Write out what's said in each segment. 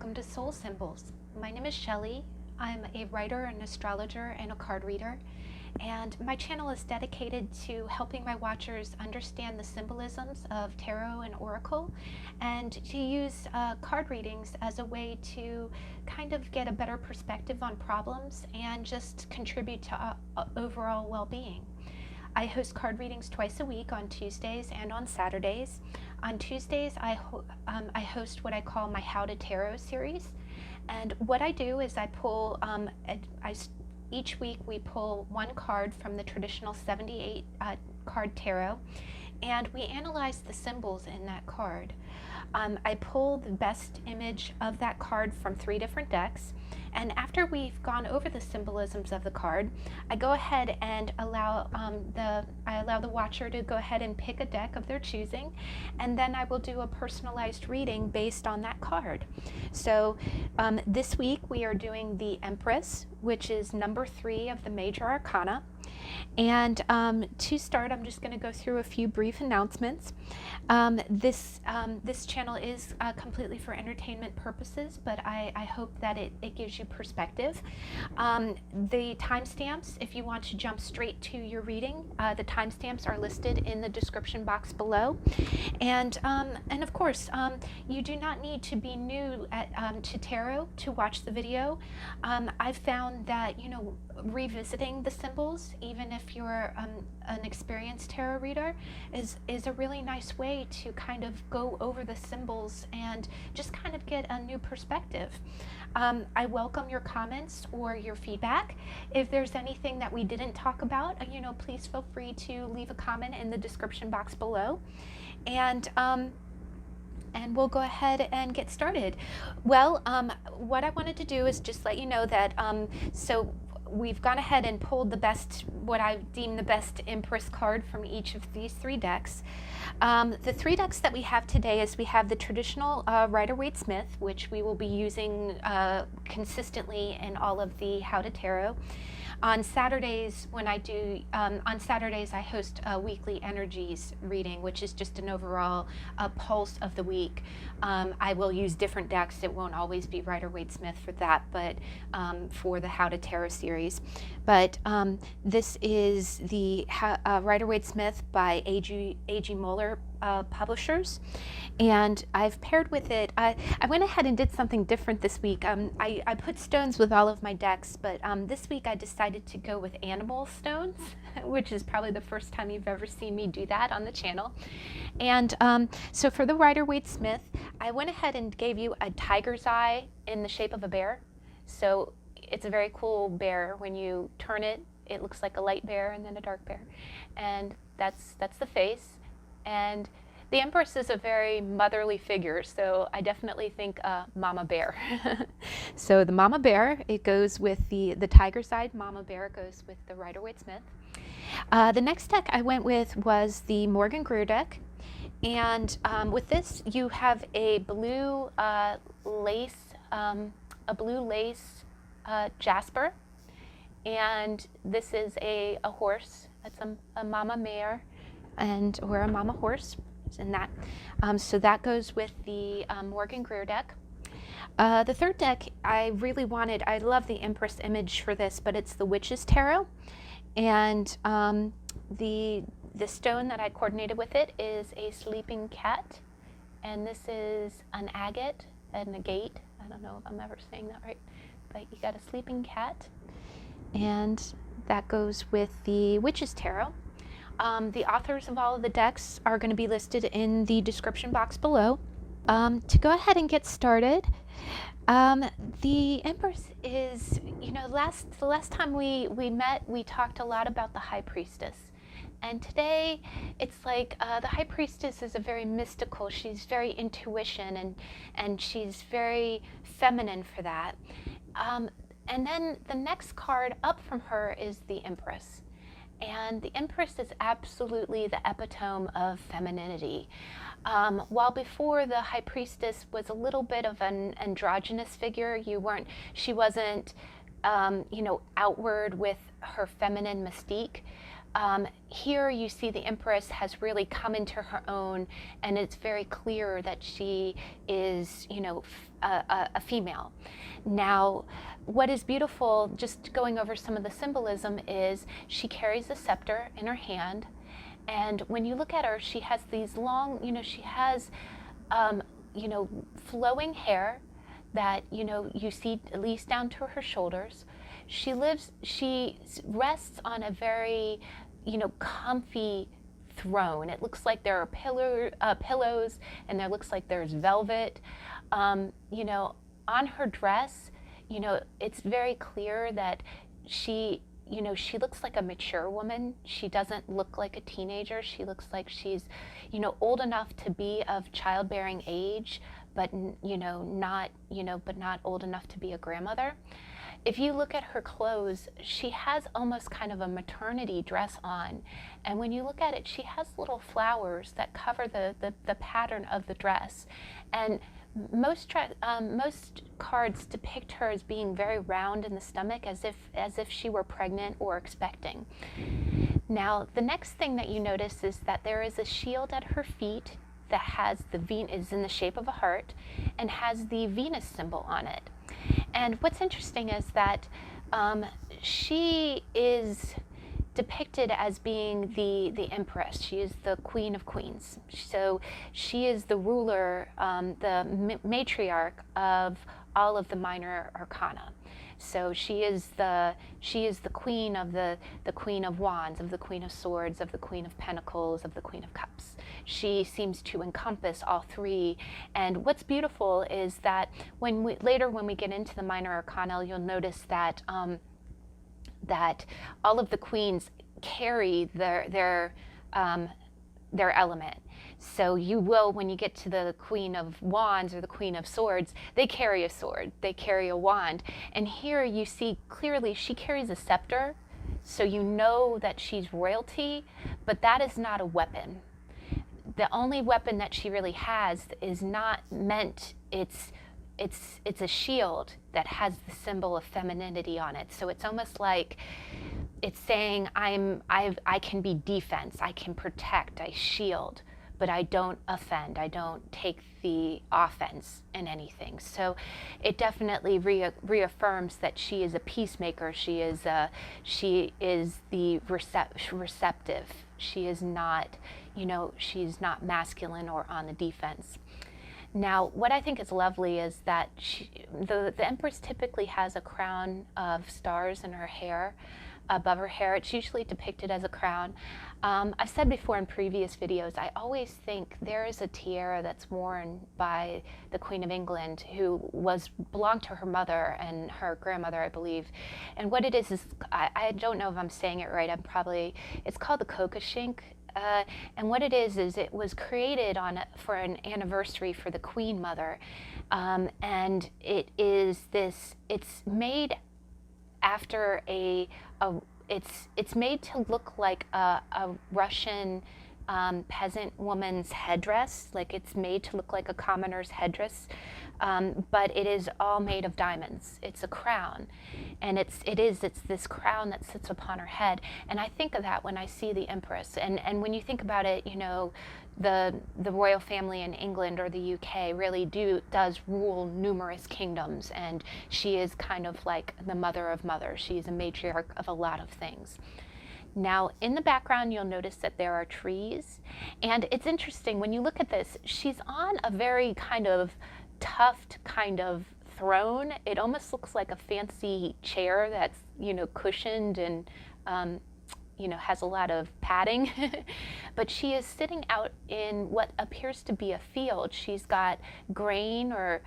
welcome to Soul Symbols. My name is Shelley. I'm a writer, an astrologer, and a card reader. And my channel is dedicated to helping my watchers understand the symbolisms of tarot and oracle, and to use card readings as a way to kind of get a better perspective on problems and just contribute to overall well-being. I host card readings twice a week on Tuesdays and on Saturdays. On Tuesdays, I host what I call my How to Tarot series. And what I do is I pull, each week we pull one card from the traditional 78 card tarot, and we analyze the symbols in that card. I pull the best image of that card from 3 different decks, and after we've gone over the symbolisms of the card, I go ahead and allow the watcher to go ahead and pick a deck of their choosing, and then I will do a personalized reading based on that card. So this week we are doing the Empress, which is number 3 of the Major Arcana. And to start, I'm just going to go through a few brief announcements. This channel is completely for entertainment purposes, but I hope that it gives you perspective. The timestamps, if you want to jump straight to your reading, the timestamps are listed in the description box below. And of course, you do not need to be new to tarot to watch the video. I've found that, you know, revisiting the symbols, even if you're an experienced tarot reader, is a really nice way to kind of go over the symbols and just kind of get a new perspective. I welcome your comments or your feedback. If there's anything that we didn't talk about, you know, please feel free to leave a comment in the description box below. And we'll go ahead and get started. Well, what I wanted to do is just let you know that, so we've gone ahead and pulled the best, what I deem the best Empress card from each of these 3 decks. The 3 decks that we have today is we have the traditional Rider-Waite Smith, which we will be using consistently in all of the How to Tarot. On Saturdays, on Saturdays I host a weekly energies reading, which is just an overall pulse of the week. I will use different decks. It won't always be Rider-Waite Smith for that, but for the How to Tarot series. But this is the Rider-Waite Smith by A.G. Moeller publishers, and I've paired with it, I went ahead and did something different this week. I put stones with all of my decks, but this week I decided to go with animal stones, which is probably the first time you've ever seen me do that on the channel. And so for the Rider-Waite Smith, I went ahead and gave you a tiger's eye in the shape of a bear. So it's a very cool bear. When you turn it, it looks like a light bear and then a dark bear, and that's the face. And the Empress is a very motherly figure, so I definitely think Mama Bear. So the Mama Bear, it goes with the tiger side. Mama Bear goes with the Rider-Waite Smith. The next deck I went with was the Morgan-Greer deck, and with this you have a blue lace jasper, and this is a horse. That's a mama mare, or a mama horse, in that. So that goes with the Morgan-Greer deck. The third deck, I love the Empress image for this, but it's the Witch's Tarot. And the stone that I coordinated with it is a sleeping cat. And this is an agate and a gate. I don't know if I'm ever saying that right, but you got a sleeping cat. And that goes with the Witch's Tarot. The authors of all of the decks are going to be listed in the description box below. To go ahead and get started, the Empress is, you know, the last time we met, we talked a lot about the High Priestess. And today, it's like the High Priestess is a very mystical, she's very intuition, and she's very feminine for that. And then the next card up from her is the Empress. And the Empress is absolutely the epitome of femininity. While before the High Priestess was a little bit of an androgynous figure, she wasn't, you know, outward with her feminine mystique. here you see the Empress has really come into her own, and it's very clear that she is, you know, a female. Now, what is beautiful, just going over some of the symbolism, is she carries a scepter in her hand, and when you look at her, she has these long, you know, she has, you know, flowing hair that, you know, you see at least down to her shoulders. She rests on a very, you know, comfy throne. It looks like there are pillows, and there looks like there's velvet. You know, on her dress, you know, it's very clear that she, you know, she looks like a mature woman. She doesn't look like a teenager. She looks like she's, you know, old enough to be of childbearing age, but, you know, not, you know, but not old enough to be a grandmother. If you look at her clothes, she has almost kind of a maternity dress on. And when you look at it, she has little flowers that cover the pattern of the dress. And most cards depict her as being very round in the stomach, as if she were pregnant or expecting. Now, the next thing that you notice is that there is a shield at her feet that has is in the shape of a heart and has the Venus symbol on it. And what's interesting is that she is depicted as being the Empress. She is the Queen of Queens. So she is the ruler, the matriarch of all of the minor arcana. So she is the queen of the Queen of Wands, of the Queen of Swords, of the Queen of Pentacles, of the Queen of Cups. She seems to encompass all three. And what's beautiful is that later when we get into the minor arcana, you'll notice that that all of the queens carry their element. So you will, when you get to the Queen of Wands or the Queen of Swords, they carry a sword, they carry a wand. And here you see clearly she carries a scepter, so you know that she's royalty, but that is not a weapon. The only weapon that she really has is not meant, it's a shield that has the symbol of femininity on it. So it's almost like it's saying I can be defense, I can protect, I shield, but I don't offend, I don't take the offense in anything. So it definitely reaffirms that she is a peacemaker. She is the receptive. She is not, you know, she's not masculine or on the defense. Now, what I think is lovely is that the Empress typically has a crown of stars in her hair, above her hair. It's usually depicted as a crown. I've said before in previous videos, I always think there is a tiara that's worn by the Queen of England, who belonged to her mother and her grandmother, I believe. And what it is I don't know if I'm saying it right. It's called the Kokashink. And what it is it was created for an anniversary for the Queen Mother, and it's made after it's made to look like a Russian peasant woman's headdress. Like, it's made to look like a commoner's headdress, but it is all made of diamonds. It's a crown, and it's this crown that sits upon her head. And I think of that when I see the Empress. And when you think about it, you know, the royal family in England or the UK really does rule numerous kingdoms, and she is kind of like the mother of mothers. She is a matriarch of a lot of things. Now, in the background, you'll notice that there are trees, and it's interesting when you look at this. She's on a very kind of tuft kind of throne. It almost looks like a fancy chair that's, you know, cushioned and you know, has a lot of padding. But she is sitting out in what appears to be a field. She's got grain or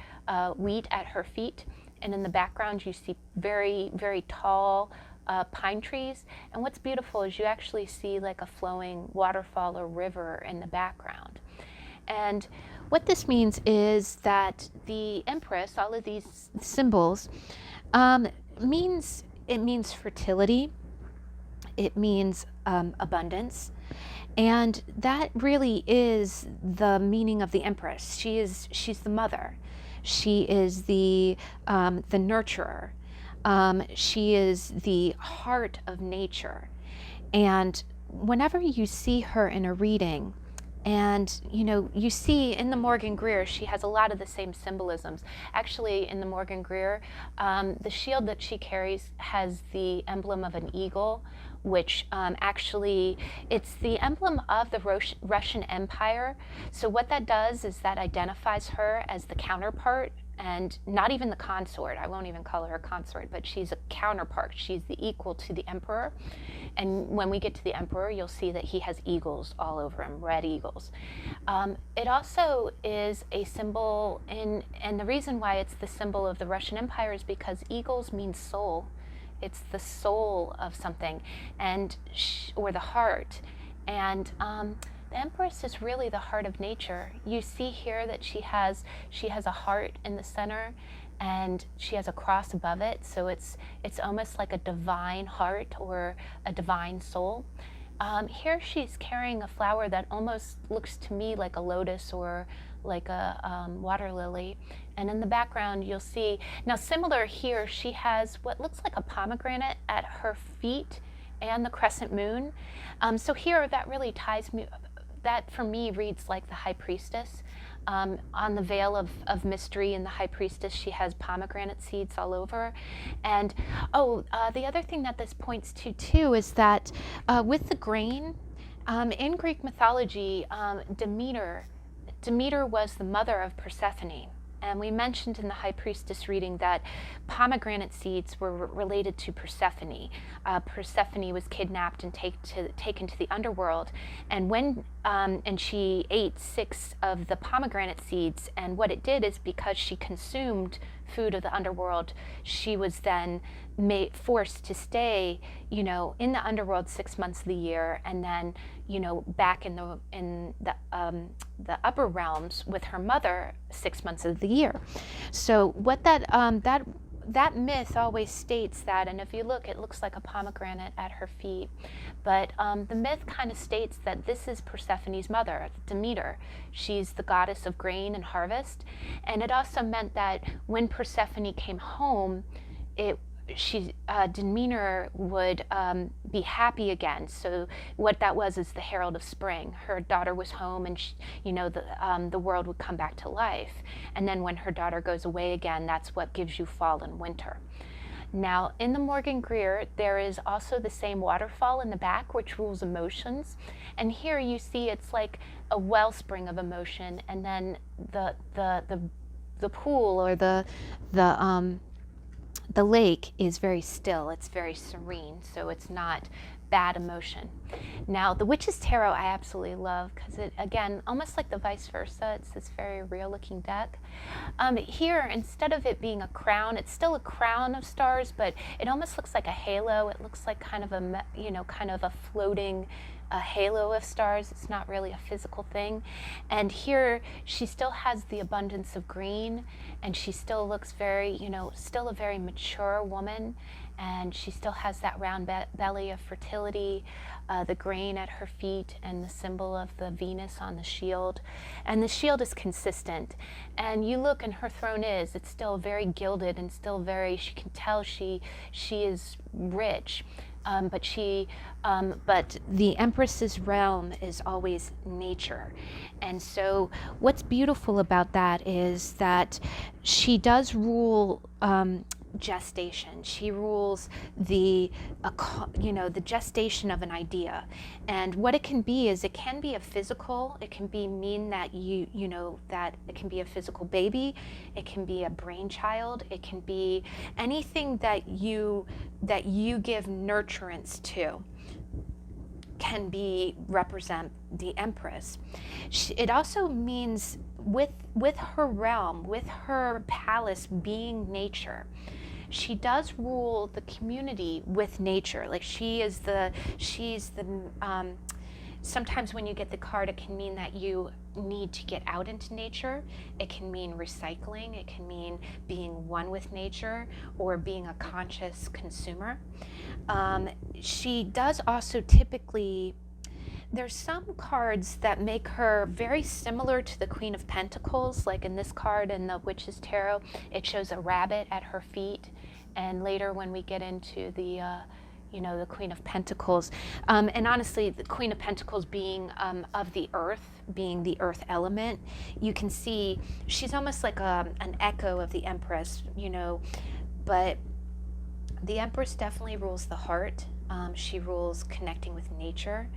wheat at her feet, and in the background you see very, very tall pine trees. And what's beautiful is you actually see like a flowing waterfall or river in the background. And what this means is that the Empress, all of these symbols, means fertility. It means abundance, and that really is the meaning of the Empress. She's the mother. She is the nurturer. She is the heart of nature, and whenever you see her in a reading, and you see in the Morgan-Greer, she has a lot of the same symbolisms. Actually, in the Morgan-Greer, the shield that she carries has the emblem of an eagle, which actually, it's the emblem of the Russian Empire. So what that does is that identifies her as the counterpart, and not even the consort. I won't even call her a consort, but she's a counterpart. She's the equal to the emperor. And when we get to the emperor, you'll see that he has eagles all over him, red eagles. It also is a symbol, and the reason why it's the symbol of the Russian Empire is because eagles mean soul. It's the soul of something, and or the heart. And the Empress is really the heart of nature. You see here that she has a heart in the center, and she has a cross above it. So it's almost like a divine heart or a divine soul. Here she's carrying a flower that almost looks to me like a lotus or like a water lily. And in the background you'll see, now similar here, she has what looks like a pomegranate at her feet and the crescent moon. So here that really ties me, that for me reads like the High Priestess. On the veil of mystery in the High Priestess, she has pomegranate seeds all over. And the other thing that this points to too is that with the grain, in Greek mythology, Demeter was the mother of Persephone. And we mentioned in the High Priestess reading that pomegranate seeds were related to Persephone. Persephone was kidnapped and taken to the underworld, and and she ate 6 of the pomegranate seeds. And what it did is, because she consumed food of the underworld, she was then forced to stay, in the underworld 6 months of the year, and then, back in the upper realms with her mother 6 months of the year. So what that myth always states that, and if you look, it looks like a pomegranate at her feet. But the myth kind of states that this is Persephone's mother, Demeter. She's the goddess of grain and harvest. And it also meant that when Persephone came home, Demeter would be happy again. So what that was is the herald of spring. Her daughter was home, and the world would come back to life. And then when her daughter goes away again, that's what gives you fall and winter. Now, in the Morgan-Greer, there is also the same waterfall in the back, which rules emotions. And here you see it's like a wellspring of emotion, and then the pool or the lake is very still. It's very serene, so it's not bad emotion. Now, the Witch's Tarot I absolutely love, because it, again, almost like the vice versa, it's this very real looking deck. Here, instead of it being a crown, it's still a crown of stars, but it almost looks like a halo. It looks like kind of a floating halo of stars. It's not really a physical thing. And here she still has the abundance of green, and she still looks very, still a very mature woman, and she still has that round belly of fertility, the grain at her feet, and the symbol of the Venus on the shield. And the shield is consistent. And you look, and her throne it's still very gilded, and still very, she can tell she is rich. But the Empress's realm is always nature. And so what's beautiful about that is that she does rule gestation. She rules the gestation of an idea. And what it can be is, it can be a physical, it can mean that that it can be a physical baby, it can be a brainchild, it can be anything that you give nurturance to can represent the Empress. It also means with her realm, with her palace being nature, she does rule the community with nature. Like she's the sometimes when you get the card, it can mean that you need to get out into nature. It can mean recycling. It can mean being one with nature, or being a conscious consumer. She does also typically, there's some cards that make her very similar to the Queen of Pentacles, like in this card in the Witch's Tarot, it shows a rabbit at her feet. And later when we get into the you know, the Queen of Pentacles. And honestly, the Queen of Pentacles being of the earth, being the earth element, you can see she's almost like an echo of the Empress, you know, but the Empress definitely rules the heart. She rules connecting with nature.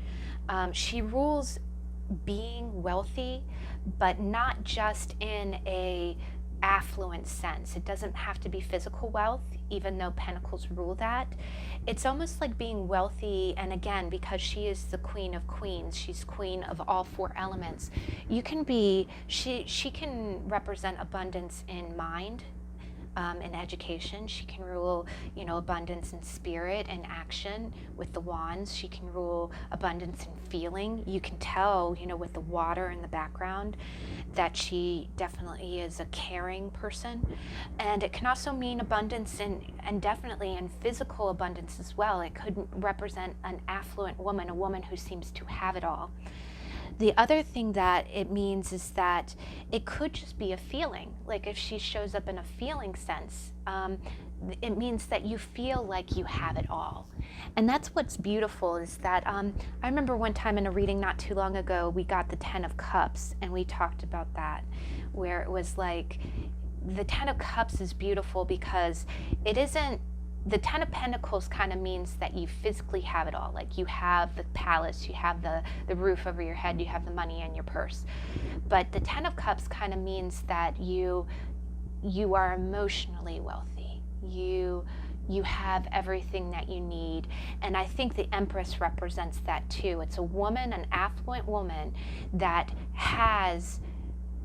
She rules being wealthy, but not just in a affluent sense. It doesn't have to be physical wealth, even though Pentacles rule that. It's almost like being wealthy, and again, because she is the Queen of Queens, she's queen of all four elements. You can be, she can represent abundance in mind, in education. She can rule, you know, abundance in spirit and action with the wands. She can rule abundance in feeling. You can tell, you know, with the water in the background, that she definitely is a caring person. And it can also mean abundance and definitely in physical abundance as well. It could represent an affluent woman, a woman who seems to have it all. The other thing that it means is that it could just be a feeling. Like if she shows up in a feeling sense, it means that you feel like you have it all. And that's what's beautiful is that I remember one time in a reading not too long ago, we got the 10 of Cups and we talked about that, where it was like the 10 of Cups is beautiful because it isn't, the 10 of Pentacles kind of means that you physically have it all. Like you have the palace, you have the roof over your head, you have the money in your purse. But the 10 of Cups kind of means that you are emotionally wealthy. You have everything that you need. And I think the Empress represents that too. It's a woman, an affluent woman that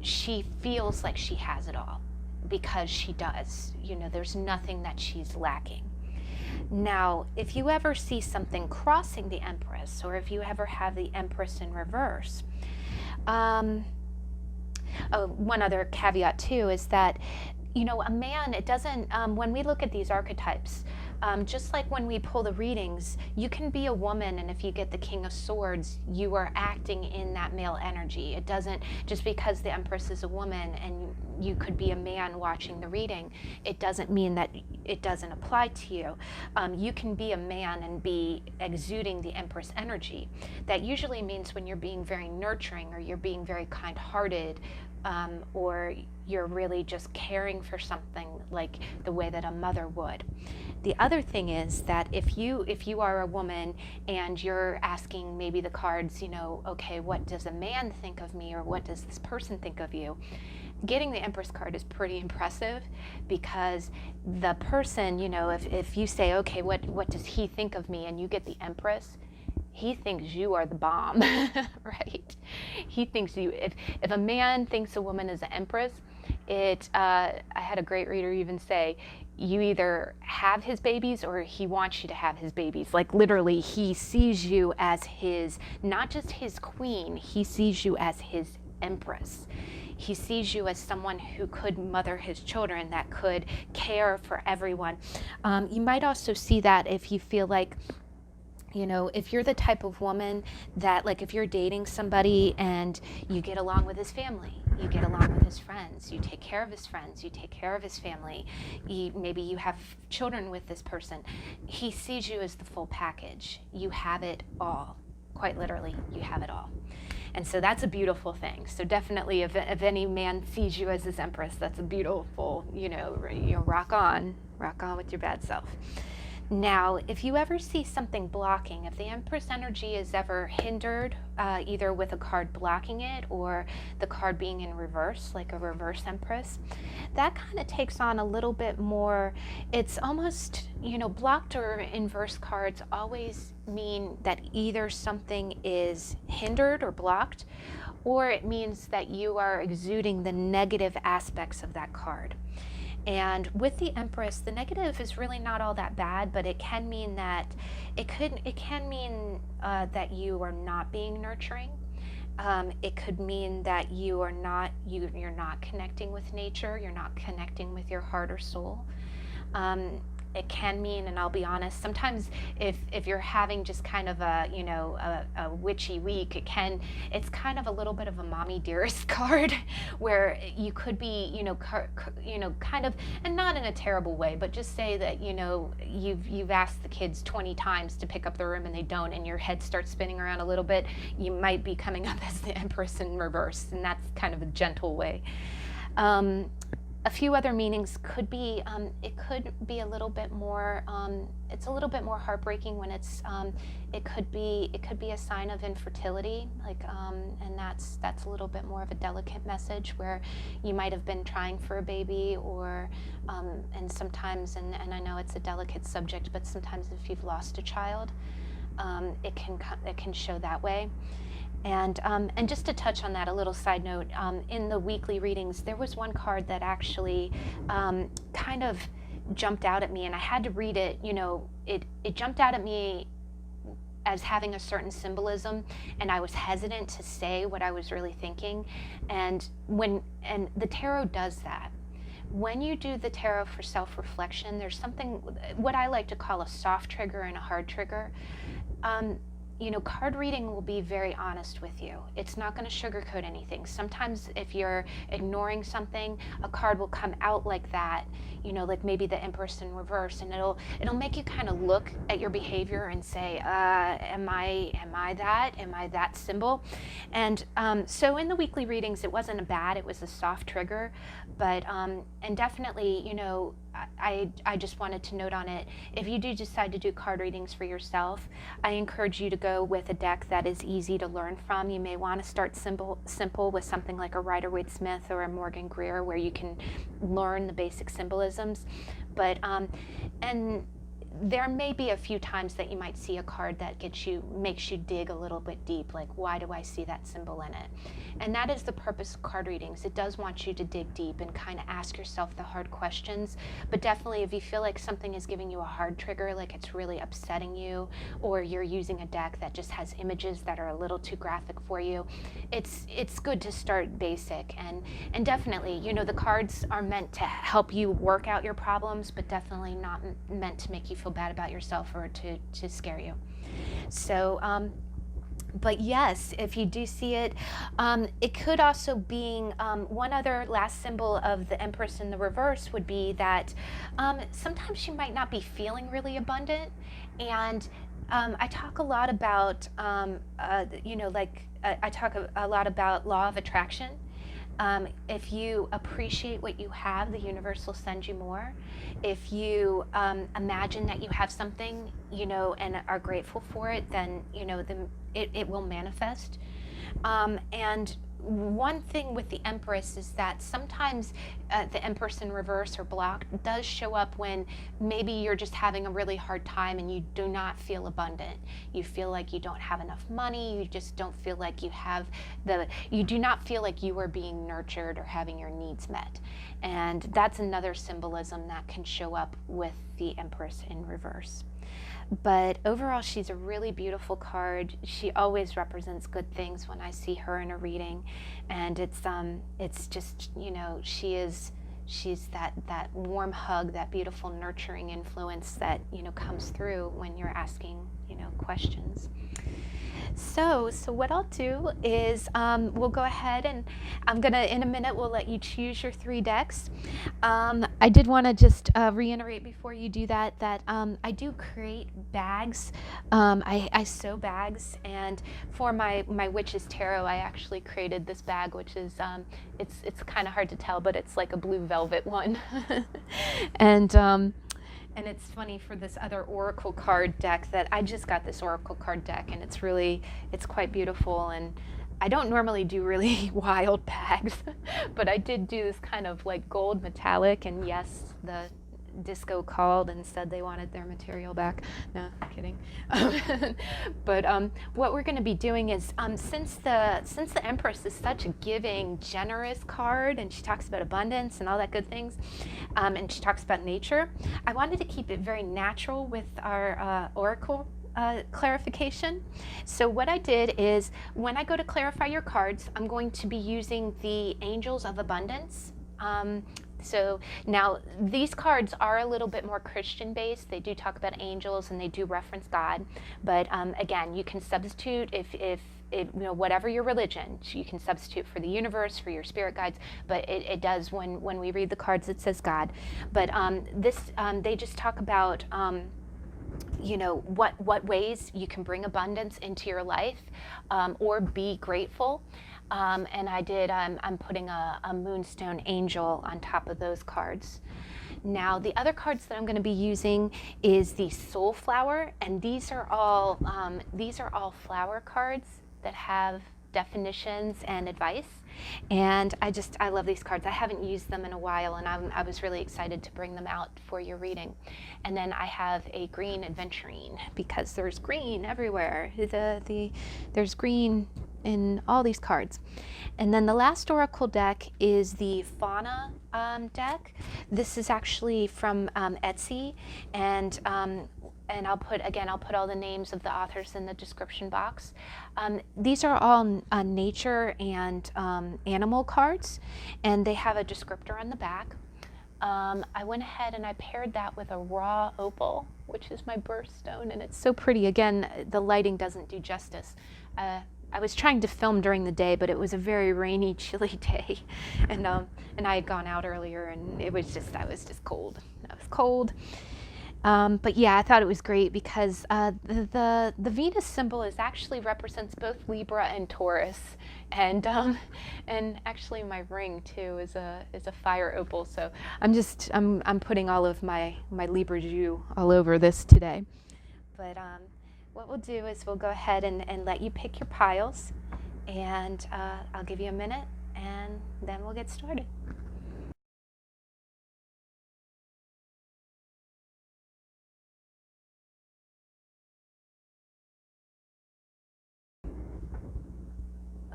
she feels like she has it all because she does. You know, there's nothing that she's lacking. Now, if you ever see something crossing the Empress, or if you ever have the Empress in reverse, one other caveat too is that, you know, a man, it doesn't, when we look at these archetypes, just like when we pull the readings, you can be a woman, and if you get the King of Swords, you are acting in that male energy. It doesn't, just because the Empress is a woman and you could be a man watching the reading, it doesn't mean that it doesn't apply to you. You can be a man and be exuding the Empress energy. That usually means when you're being very nurturing, or you're being very kind-hearted, or you're really just caring for something like the way that a mother would. The other thing is that if you are a woman and you're asking maybe the cards, you know, okay, what does a man think of me, or what does this person think of you? Getting the Empress card is pretty impressive, because the person, you know, if you say, okay, what does he think of me, and you get the Empress, he thinks you are the bomb, right? He thinks you, if a man thinks a woman is an Empress, I had a great reader even say, you either have his babies or he wants you to have his babies. Like literally, he sees you as his, not just his queen, he sees you as his Empress. He sees you as someone who could mother his children, that could care for everyone. You might also see that if you feel like, you know, if you're the type of woman that, like, if you're dating somebody and you get along with his family, you get along with his friends, you take care of his friends, you take care of his family, maybe you have children with this person, he sees you as the full package. You have it all. Quite literally, you have it all. And so that's a beautiful thing. So definitely, if any man sees you as his Empress, that's a beautiful, you know, rock on with your bad self. Now, if you ever see something blocking, if the Empress energy is ever hindered, either with a card blocking it or the card being in reverse, like a reverse Empress, that kind of takes on a little bit more, it's almost, you know, blocked or inverse cards always mean that either something is hindered or blocked, or it means that you are exuding the negative aspects of that card. And with the Empress, the negative is really not all that bad, but it can mean that it can mean that you are not being nurturing. It could mean that you're not connecting with nature. You're not connecting with your heart or soul. it can mean, and I'll be honest, sometimes if you're having just kind of a, you know, a witchy week, it's kind of a little bit of a mommy dearest card, where you could be, you know, kind of, and not in a terrible way, but just say that, you know, you've asked the kids 20 times to pick up the room and they don't, and your head starts spinning around a little bit, you might be coming up as the Empress in reverse, and that's kind of a gentle way. A few other meanings could be, it could be a little bit more, it's a little bit more heartbreaking when it's, it could be a sign of infertility, like, and that's a little bit more of a delicate message, where you might have been trying for a baby, or, and sometimes, and I know it's a delicate subject, but sometimes if you've lost a child, it can show that way. And just to touch on that, a little side note, in the weekly readings, there was one card that actually kind of jumped out at me, and I had to read it, you know, it jumped out at me as having a certain symbolism, and I was hesitant to say what I was really thinking. And the tarot does that. When you do the tarot for self-reflection, there's something, what I like to call a soft trigger and a hard trigger. You know, card reading will be very honest with you. It's not going to sugarcoat anything. Sometimes if you're ignoring something, a card will come out like that, you know, like maybe the Empress in reverse, and it'll make you kind of look at your behavior and say, am I that symbol? And so in the weekly readings, it wasn't a bad, it was a soft trigger, but and definitely, you know, I just wanted to note on it, if you do decide to do card readings for yourself, I encourage you to go with a deck that is easy to learn from. You may want to start simple with something like a Rider-Waite Smith or a Morgan-Greer, where you can learn the basic symbolisms. But and there may be a few times that you might see a card that makes you dig a little bit deep, like, why do I see that symbol in it? And that is the purpose of card readings. It does want you to dig deep and kind of ask yourself the hard questions. But definitely, if you feel like something is giving you a hard trigger, like it's really upsetting you, or you're using a deck that just has images that are a little too graphic for you, it's good to start basic. And definitely, you know, the cards are meant to help you work out your problems, but definitely not meant to make you feel bad about yourself or to scare you. So but yes, if you do see it, it could also be one other last symbol of the Empress in the reverse would be that sometimes you might not be feeling really abundant. And I talk a lot about, you know, like I talk a lot about law of attraction. If you appreciate what you have, the universe will send you more. If you imagine that you have something, you know, and are grateful for it, then, you know, it will manifest. And one thing with the Empress is that sometimes the Empress in reverse or blocked does show up when maybe you're just having a really hard time and you do not feel abundant. You feel like you don't have enough money. You just don't feel like you do not feel like you are being nurtured or having your needs met. And that's another symbolism that can show up with the Empress in reverse. But overall, she's a really beautiful card. She always represents good things when I see her in a reading, and it's just, you know, she's that warm hug, that beautiful nurturing influence that, you know, comes through when you're asking, you know, questions. So what I'll do is we'll go ahead, and I'm gonna, in a minute, we'll let you choose your 3 decks. I did want to just reiterate before you do that I do create bags. I sew bags, and for my Witch's Tarot, I actually created this bag, which is it's kind of hard to tell, but it's like a blue velvet one. And it's funny, for this other Oracle card deck that I just got this Oracle card deck, and it's quite beautiful. And I don't normally do really wild bags, but I did do this kind of like gold metallic, and yes, the Disco called and said they wanted their material back. No, kidding. But what we're going to be doing is, since the Empress is such a giving, generous card, and she talks about abundance and all that good things, and she talks about nature, I wanted to keep it very natural with our Oracle clarification. So what I did is, when I go to clarify your cards, I'm going to be using the Angels of Abundance So now these cards are a little bit more Christian based. They do talk about angels and they do reference God, but again, you can substitute if you know, whatever your religion, you can substitute for the universe, for your spirit guides, but it does, when we read the cards, it says God. But they just talk about you know, what ways you can bring abundance into your life, or be grateful. And I'm putting a moonstone angel on top of those cards. Now, the other cards that I'm going to be using is the SoulFlower, and these are all flower cards that have definitions and advice. And I love these cards. I haven't used them in a while, and I was really excited to bring them out for your reading. And then I have a green adventurine, because there's green everywhere. There's green in all these cards. And then the last oracle deck is the Fauna deck. This is actually from Etsy, and I'll put all the names of the authors in the description box. These are all nature and animal cards, and they have a descriptor on the back. I went ahead and I paired that with a raw opal, which is my birthstone, and it's so pretty. Again, the lighting doesn't do justice. I was trying to film during the day, but it was a very rainy, chilly day, and I had gone out earlier, and I was just cold. I was cold. But yeah, I thought it was great because the Venus symbol actually represents both Libra and Taurus, and actually my ring too is a fire opal. So I'm putting all of my Libra jus all over this today. But what we'll do is we'll go ahead and let you pick your piles, and I'll give you a minute, and then we'll get started.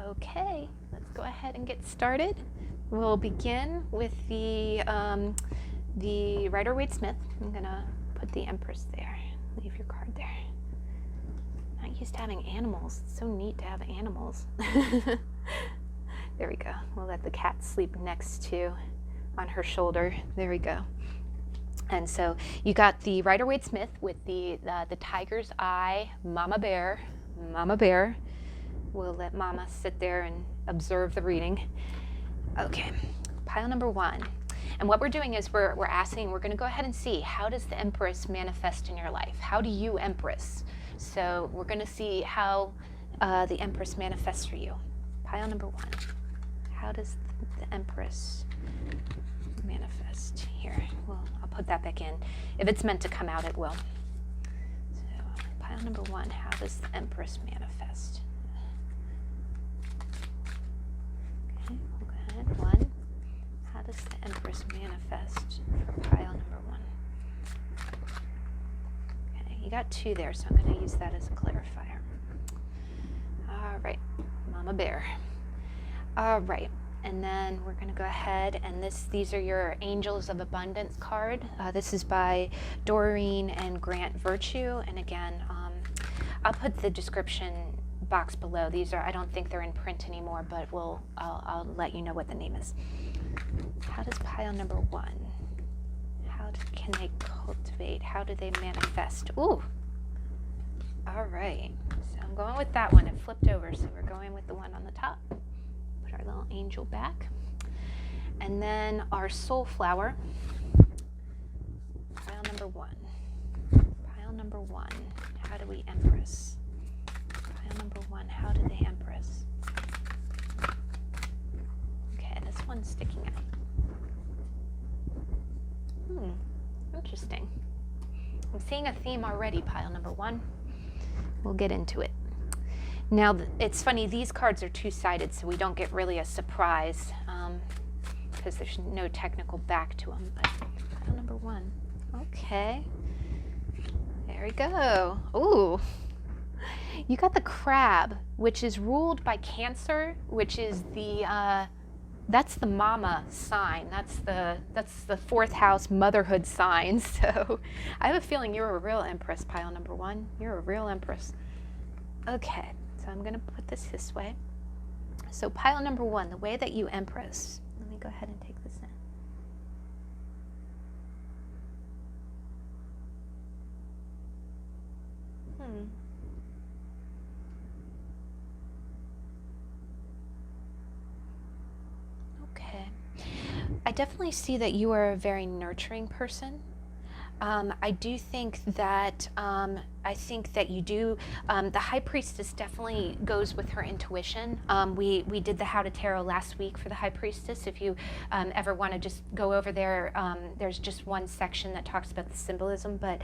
Okay, let's go ahead and get started. We'll begin with the Rider-Waite Smith. I'm gonna put the Empress there. Leave your card there. Not used to having animals. It's so neat to have animals. There we go. We'll let the cat sleep next to, on her shoulder. There we go. And so you got the Rider-Waite Smith with the tiger's eye, Mama Bear. Mama Bear. We'll let Mama sit there and observe the reading. Okay, pile number 1. And what we're doing is we're going to go ahead and see, how does the Empress manifest in your life? How do you Empress? So we're going to see how the Empress manifests for you. Pile number 1. How does the Empress manifest? Here, well, I'll put that back in. If it's meant to come out, it will. So pile number 1, how does the Empress manifest? 1. How does the Empress manifest for pile number 1? Okay, you got 2 there, so I'm going to use that as a clarifier. All right, Mama Bear. All right, and then we're going to go ahead, and these are your Angels of Abundance card. This is by Doreen and Grant Virtue, and again, I'll put the description box below. These are, I don't think they're in print anymore, but I'll let you know what the name is. How does pile number 1? Can they cultivate? How do they manifest? Ooh. All right. So I'm going with that one. It flipped over, so we're going with the one on the top. Put our little angel back. And then our SoulFlower. Pile number 1. Pile number 1. How do we Empress? Pile number 1, how do they Empress? Okay, this one's sticking out. Interesting. I'm seeing a theme already, pile number 1. We'll get into it. Now, it's funny, these cards are two-sided, so we don't get really a surprise, because there's no technical back to them, but pile number 1. Okay. There we go. Ooh. You got the Crab, which is ruled by Cancer, which is that's the mama sign. That's the 4th house motherhood sign. So I have a feeling you're a real Empress, pile number 1. You're a real Empress. Okay, so I'm going to put this way. So pile number 1, the way that you Empress. Let me go ahead and take this in. Okay. I definitely see that you are a very nurturing person. I do think that you do. The High Priestess definitely goes with her intuition. We did the How to Tarot last week for the High Priestess. If you ever want to just go over there, there's just one section that talks about the symbolism. But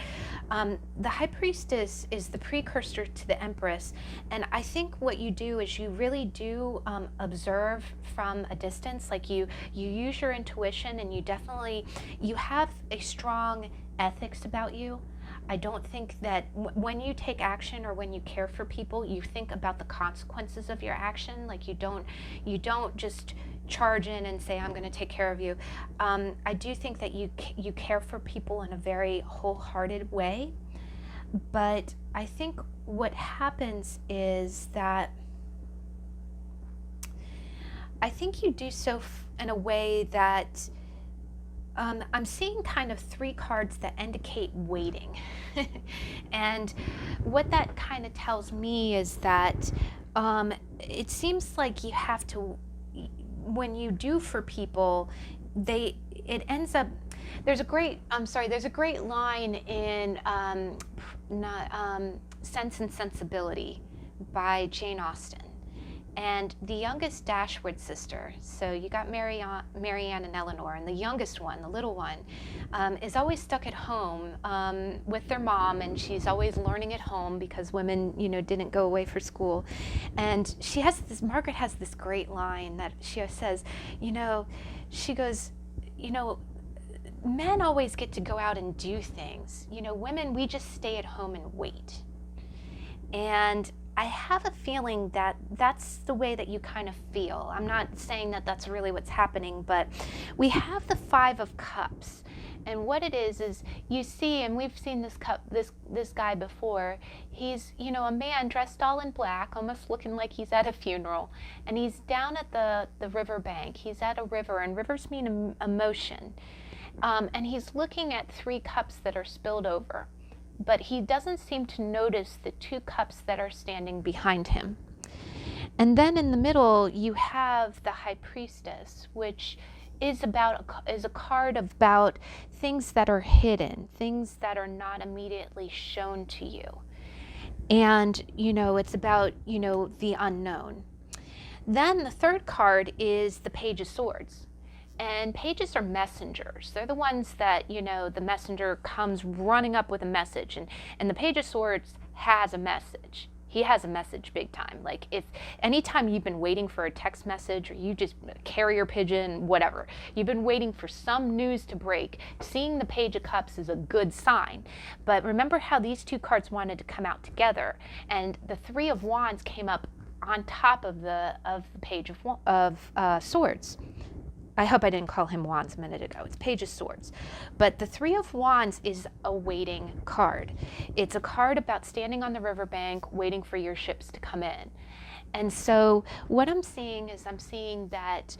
the High Priestess is the precursor to the Empress, and I think what you do is you really do observe from a distance. Like you use your intuition, and you have a strong ethics about you. I don't think that when you take action or when you care for people, you think about the consequences of your action. Like you don't just charge in and say, I'm going to take care of you. I do think that you care for people in a very wholehearted way. But I think what happens is that I think you do so in a way that I'm seeing kind of 3 cards that indicate waiting. And what that kind of tells me is that it seems like you have to, when you do for people, it ends up, there's a great line in Sense and Sensibility by Jane Austen. And the youngest Dashwood sister, so you got Marianne and Eleanor, and the youngest one, the little one, is always stuck at home with their mom, and she's always learning at home because women, didn't go away for school. And Margaret has this great line that she says, she goes, men always get to go out and do things. Women, we just stay at home and wait. And I have a feeling that that's the way that you kind of feel. I'm not saying that that's really what's happening, but we have the 5 of Cups. And what it is you see, and we've seen this guy before, he's, a man dressed all in black, almost looking like he's at a funeral. And he's down at the river bank. He's at a river, and rivers mean emotion. And he's looking at 3 cups that are spilled over. But he doesn't seem to notice the 2 cups that are standing behind him. And then in the middle, you have the High Priestess, which is a card about things that are hidden, things that are not immediately shown to you. And, it's about, the unknown. Then the 3rd card is the Page of Swords. And pages are messengers. They're the ones that, the messenger comes running up with a message. And the Page of Swords has a message. He has a message big time. Like if anytime you've been waiting for a text message, or you just carrier pigeon, whatever, you've been waiting for some news to break, seeing the Page of Cups is a good sign. But remember how these 2 cards wanted to come out together. And the 3 of Wands came up on top of the Page of Swords. I hope I didn't call him Wands a minute ago. It's Page of Swords. But the 3 of Wands is a waiting card. It's a card about standing on the riverbank, waiting for your ships to come in. And so what I'm seeing that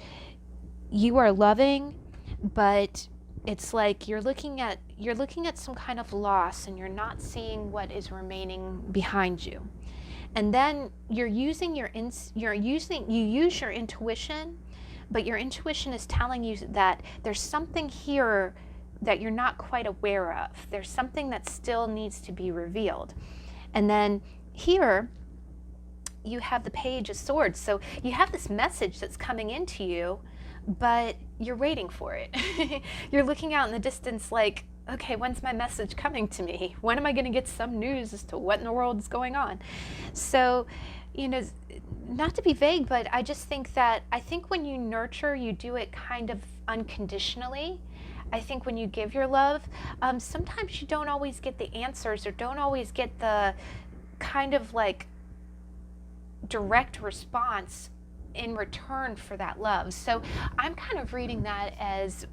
you are loving, but it's like you're looking at some kind of loss, and you're not seeing what is remaining behind you. And then you use your intuition. But your intuition is telling you that there's something here that you're not quite aware of. There's something that still needs to be revealed. And then here, you have the Page of Swords. So you have this message that's coming into you, but you're waiting for it. You're looking out in the distance like, okay, when's my message coming to me? When am I going to get some news as to what in the world is going on? So, not to be vague, but I just think when you nurture, you do it kind of unconditionally. I think when you give your love, sometimes you don't always get the answers, or don't always get the kind of like direct response in return for that love. So I'm kind of reading that as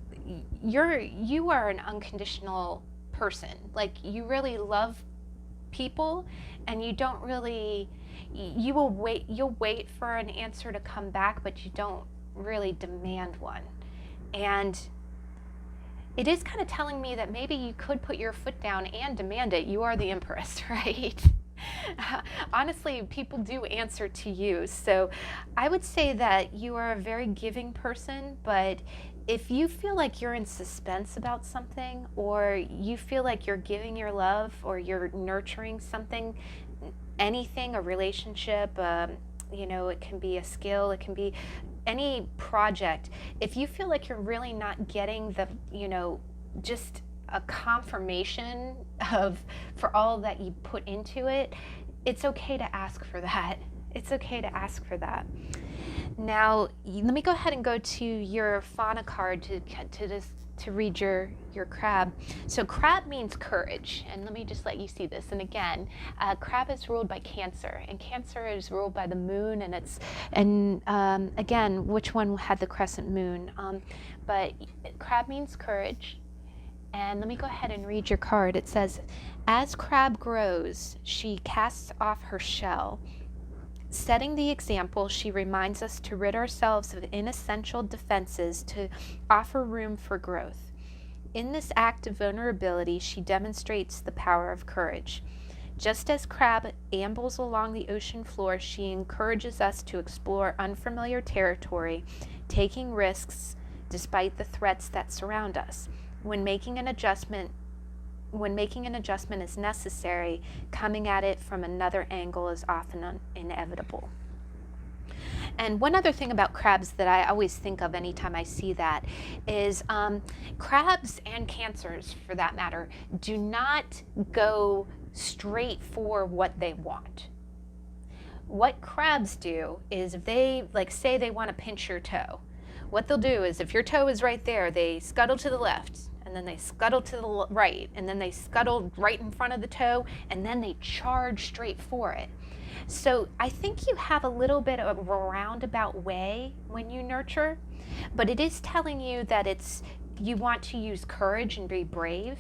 you are an unconditional person. Like you really love people, and you don't really, you'll wait for an answer to come back, but you don't really demand one. And it is kind of telling me that maybe you could put your foot down and demand it. You are the Empress, right? Honestly, people do answer to you. So I would say that you are a very giving person, but if you feel like you're in suspense about something, or you feel like you're giving your love or you're nurturing something, anything, a relationship, it can be a skill, it can be any project. If you feel like you're really not getting the, just a confirmation of for all that you put into it, it's okay to ask for that. It's okay to ask for that. Now, let me go ahead and go to your Fauna card to read your crab. So crab means courage, and let me just let you see this. And again, crab is ruled by Cancer, and Cancer is ruled by the moon, and again, which one had the crescent moon? But crab means courage. And let me go ahead and read your card. It says, as crab grows, she casts off her shell. Setting the example, she reminds us to rid ourselves of inessential defenses to offer room for growth. In this act of vulnerability, she demonstrates the power of courage. Just as crab ambles along the ocean floor, she encourages us to explore unfamiliar territory, taking risks despite the threats that surround us. When making an adjustment is necessary, coming at it from another angle is often inevitable. And one other thing about crabs that I always think of anytime I see that is crabs and Cancers, for that matter, do not go straight for what they want. What crabs do is if they, say they want to pinch your toe, what they'll do is if your toe is right there, they scuttle to the left, and then they scuttle to the right, and then they scuttle right in front of the toe, and then they charge straight for it. So I think you have a little bit of a roundabout way when you nurture, but it is telling you that you want to use courage and be brave.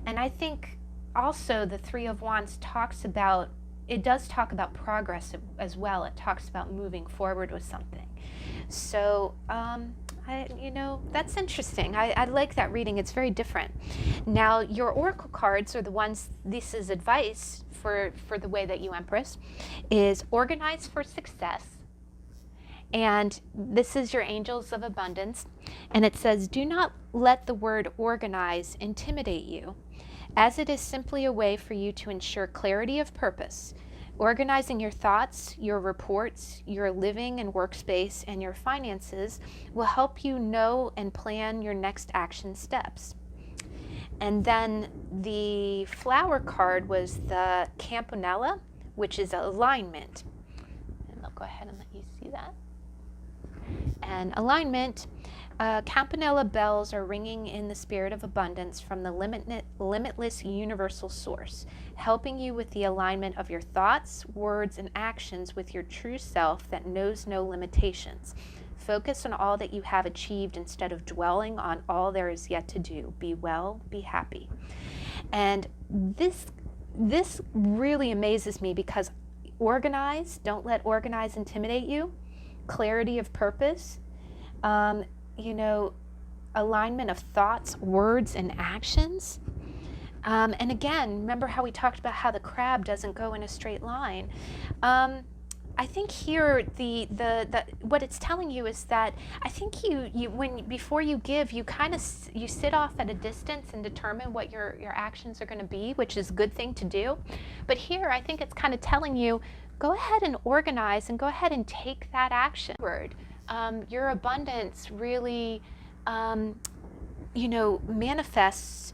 And I think also the Three of Wands does talk about progress as well. It talks about moving forward with something. So, that's interesting. I like that reading. It's very different. Now, your oracle cards are the ones, this is advice for the way that you Empress, is organize for success. And this is your Angels of Abundance. And it says, do not let the word organize intimidate you, as it is simply a way for you to ensure clarity of purpose. Organizing your thoughts, your reports, your living and workspace, and your finances will help you know and plan your next action steps. And then the flower card was the Campanella, which is alignment. And I'll go ahead and let you see that. And alignment, Campanella bells are ringing in the spirit of abundance from the limitless universal source, helping you with the alignment of your thoughts, words, and actions with your true self that knows no limitations. Focus on all that you have achieved instead of dwelling on all there is yet to do. Be well, be happy. And this really amazes me because organize, don't let organize intimidate you. Clarity of purpose, alignment of thoughts, words, and actions. And again, remember how we talked about how the crab doesn't go in a straight line. I think here the what it's telling you is that I think before you give, you you sit off at a distance and determine what your actions are going to be, which is a good thing to do. But here I think it's kind of telling you, go ahead and organize and go ahead and take that action. Your abundance really manifests.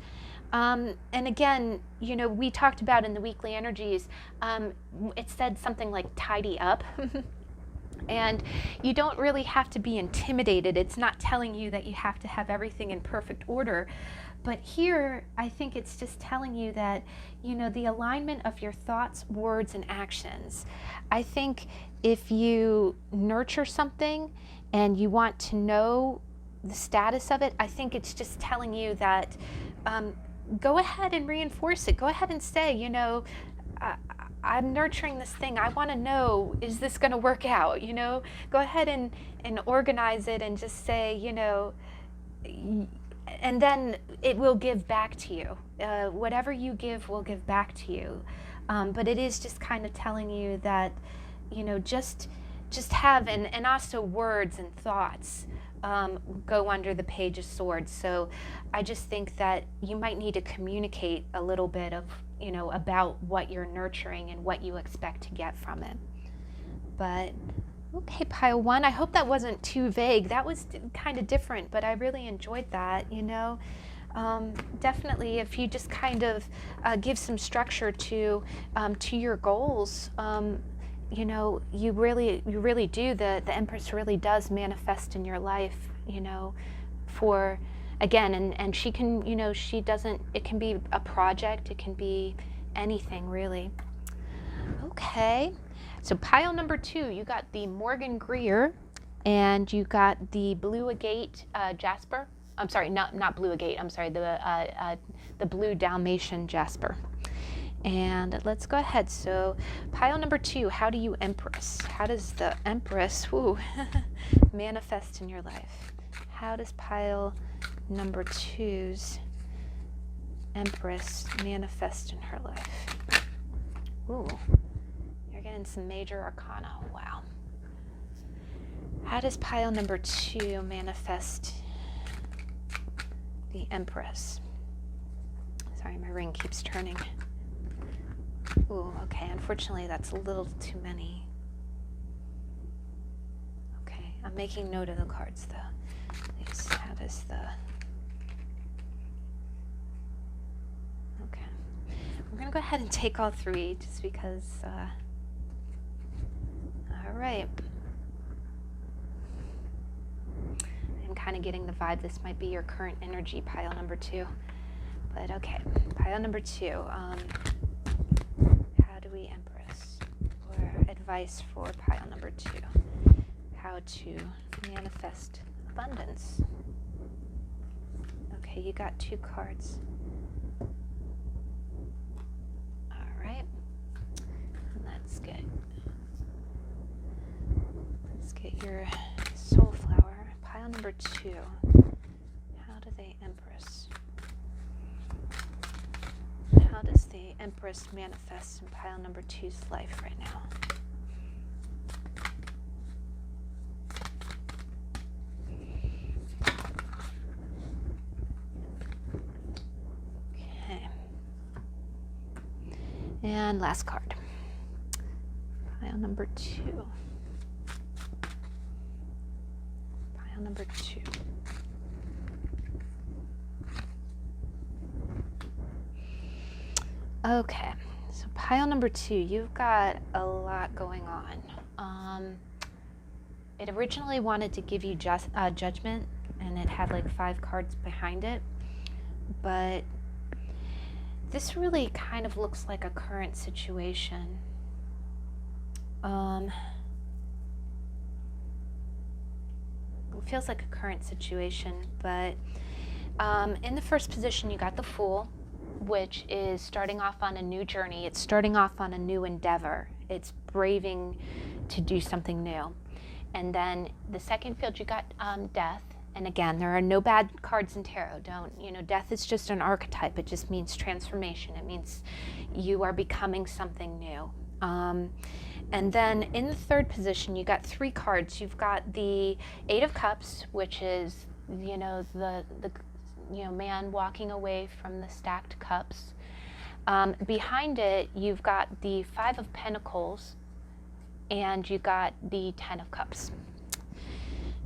And again, we talked about in the weekly energies, it said something like tidy up. And you don't really have to be intimidated. It's not telling you that you have to have everything in perfect order. But here, I think it's just telling you that, the alignment of your thoughts, words, and actions. I think if you nurture something and you want to know the status of it, I think it's just telling you that go ahead and reinforce it. Go ahead and say, I'm nurturing this thing. I want to know, is this going to work out? Go ahead and organize it and just say, and then it will give back to you. Whatever you give will give back to you. But it is just kind of telling you that, just have, and also words and thoughts go under the Page of Swords. So I just think that you might need to communicate a little bit of, about what you're nurturing and what you expect to get from it. But okay, pile 1, I hope that wasn't too vague. That was kind of different, but I really enjoyed that, Definitely, if you just kind of give some structure to your goals, you really do. The Empress really does manifest in your life, for, again, and she can, she doesn't, it can be a project, it can be anything really. Okay, so pile number 2, you got the Morgan-Greer, and you got the Blue Agate Jasper. I'm sorry, not Blue Agate. I'm sorry, the Blue Dalmatian Jasper. And let's go ahead. So pile number 2, how do you Empress? How does the Empress manifest in your life? How does pile number 2's Empress manifest in her life? Ooh, you're getting some Major Arcana. Wow. How does pile number 2 manifest the Empress? Sorry, my ring keeps turning. Ooh, okay, unfortunately that's a little too many. Okay, I'm making note of the cards though. How does the... Okay. I'm gonna go ahead and take all 3 just because, all right. I'm kind of getting the vibe this might be your current energy, pile number 2. But okay, pile number 2. How do we Empress? Or advice for pile number 2. How to manifest abundance. Okay, you got 2 cards. All right. Let's get your SoulFlower. Pile number 2. How do they Empress? How does the Empress manifest in pile number 2's life right now? Okay. And last card. Pile number 2. Number 2. Okay, so pile number 2, you've got a lot going on. It originally wanted to give you just judgment, and it had like 5 cards behind it, but this really kind of looks like a current situation. It feels like a current situation, but in the first position you got the Fool, which is starting off on a new journey. It's starting off on a new endeavor. It's braving to do something new. And then the second field you got Death, and again, there are no bad cards in tarot. Death is just an archetype. It just means transformation. It means you are becoming something new. And then in the third position, you got 3 cards. You've got the 8 of Cups, which is, the man walking away from the stacked cups. Behind it, you've got the 5 of Pentacles, and you got the 10 of Cups.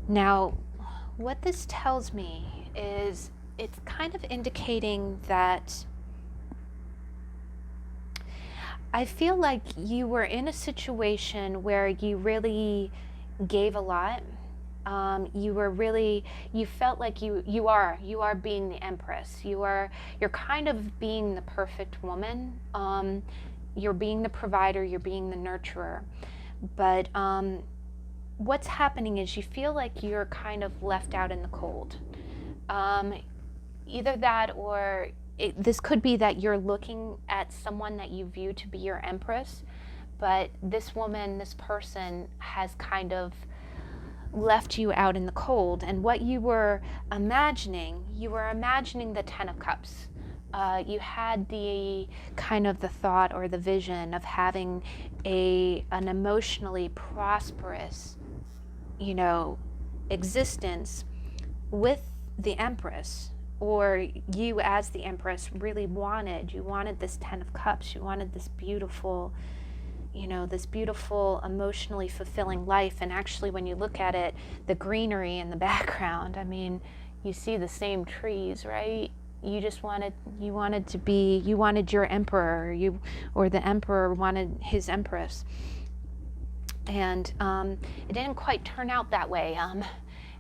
Now, what this tells me is it's kind of indicating that I feel like you were in a situation where you really gave a lot. You felt like you are being the Empress. You're kind of being the perfect woman. You're being the provider, you're being the nurturer. But what's happening is you feel like you're kind of left out in the cold. Either that, or this could be that you're looking at someone that you view to be your Empress, but this woman, this person has kind of left you out in the cold. And what you were imagining the 10 of Cups. you had the kind of the thought or the vision of having an emotionally prosperous, you know, existence with the Empress, or you as the Empress really you wanted this Ten of Cups, you wanted this beautiful, you know, this beautiful, emotionally fulfilling life. And actually, when you look at it, the greenery in the background, I mean, you see the same trees, right? You just wanted your emperor, or the emperor wanted his empress. And it didn't quite turn out that way.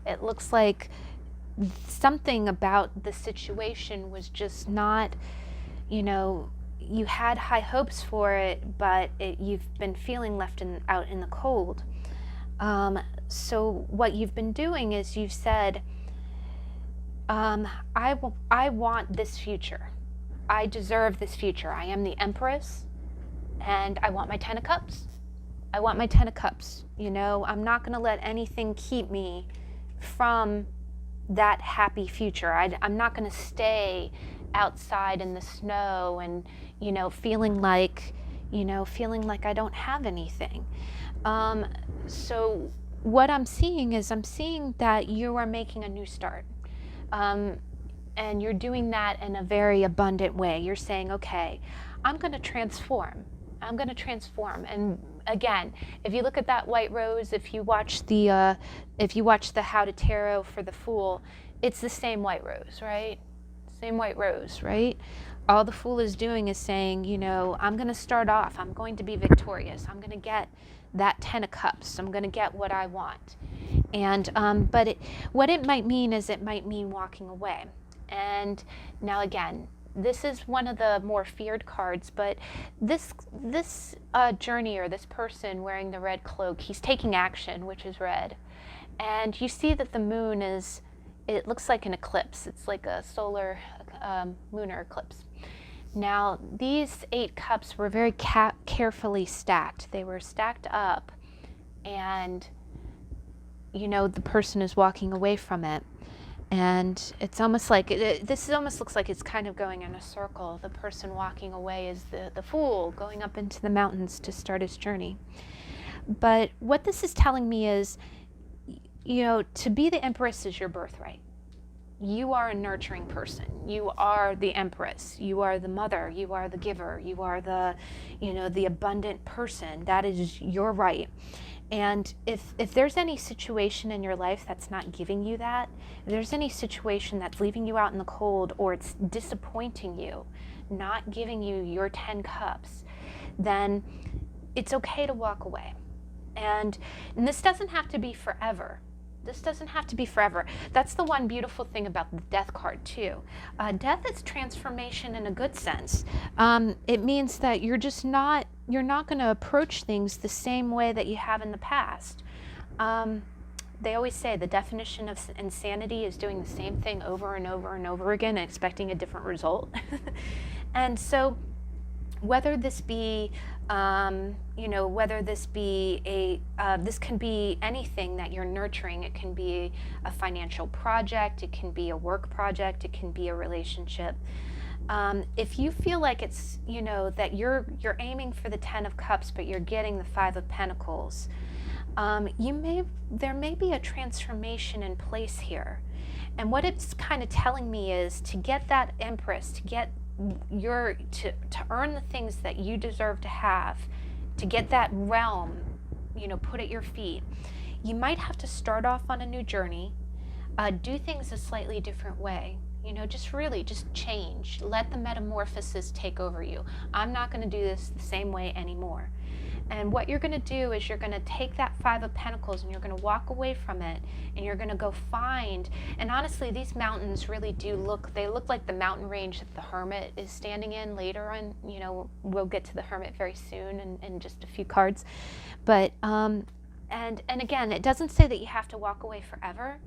It looks like something about the situation was just not, you know, you had high hopes for it, but you've been feeling left out in the cold. So what you've been doing is you've said, I want this future. I deserve this future. I am the Empress, and I want my Ten of Cups. I want my Ten of Cups. You know, I'm not going to let anything keep me from that happy future. I'm not going to stay outside in the snow and, you know, feeling like I don't have anything. So what I'm seeing that you are making a new start. And you're doing that in a very abundant way. You're saying, okay, I'm going to transform. And again, if you look at that white rose, if you watch the How to Tarot for the Fool, it's the same white rose, right? Same white rose, right? All the Fool is doing is saying, you know, I'm going to start off. I'm going to be victorious. I'm going to get that Ten of Cups. I'm going to get what I want. And but what it might mean is it might mean walking away. And now again, this is one of the more feared cards, but this journey, or this person wearing the red cloak, he's taking action, which is red. And you see that the moon it looks like an eclipse. It's like a solar lunar eclipse. Now, these 8 cups were very carefully stacked. They were stacked up, and you know, the person is walking away from it. And it's almost like, this almost looks like it's kind of going in a circle. The person walking away is the Fool going up into the mountains to start his journey. But what this is telling me is, you know, to be the Empress is your birthright. You are a nurturing person. You are the Empress. You are the mother. You are the giver. You are the, you know, the abundant person. That is your right. And if there's any situation in your life that's not giving you that, if there's any situation that's leaving you out in the cold, or it's disappointing you, not giving you your 10 cups, then it's okay to walk away. And this doesn't have to be forever. This doesn't have to be forever. That's the one beautiful thing about the Death card too. Death is transformation in a good sense. It means that you're not going to approach things the same way that you have in the past. They always say the definition of insanity is doing the same thing over and over and over again and expecting a different result. And so whether this be, you know, whether this be this can be anything that you're nurturing. It can be a financial project, it can be a work project, it can be a relationship. If you feel like it's, you know, that you're aiming for the 10 of Cups, but you're getting the 5 of Pentacles, there may be a transformation in place here. And what it's kind of telling me is to get that Empress, to get to earn the things that you deserve to have, to get that realm, you know, put at your feet, you might have to start off on a new journey, do things a slightly different way. You know, just change. Let the metamorphosis take over you. I'm not going to do this the same way anymore. And what you're going to do is you're going to take that 5 of Pentacles and you're going to walk away from it, and you're going to go find, and honestly, these mountains really do look like the mountain range that the Hermit is standing in later on. You know, we'll get to the Hermit very soon in just a few cards. But, and again, it doesn't say that you have to walk away forever,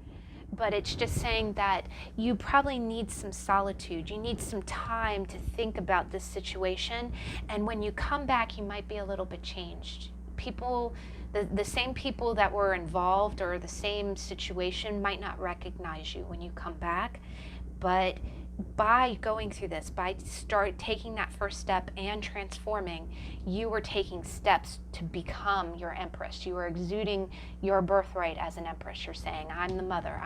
but it's just saying that you probably need some solitude. You need some time to think about this situation. And when you come back, you might be a little bit changed. People, the same people that were involved or the same situation might not recognize you when you come back, but by going through this, by taking that first step and transforming, you are taking steps to become your empress. You are exuding your birthright as an empress. You're saying, I'm the mother.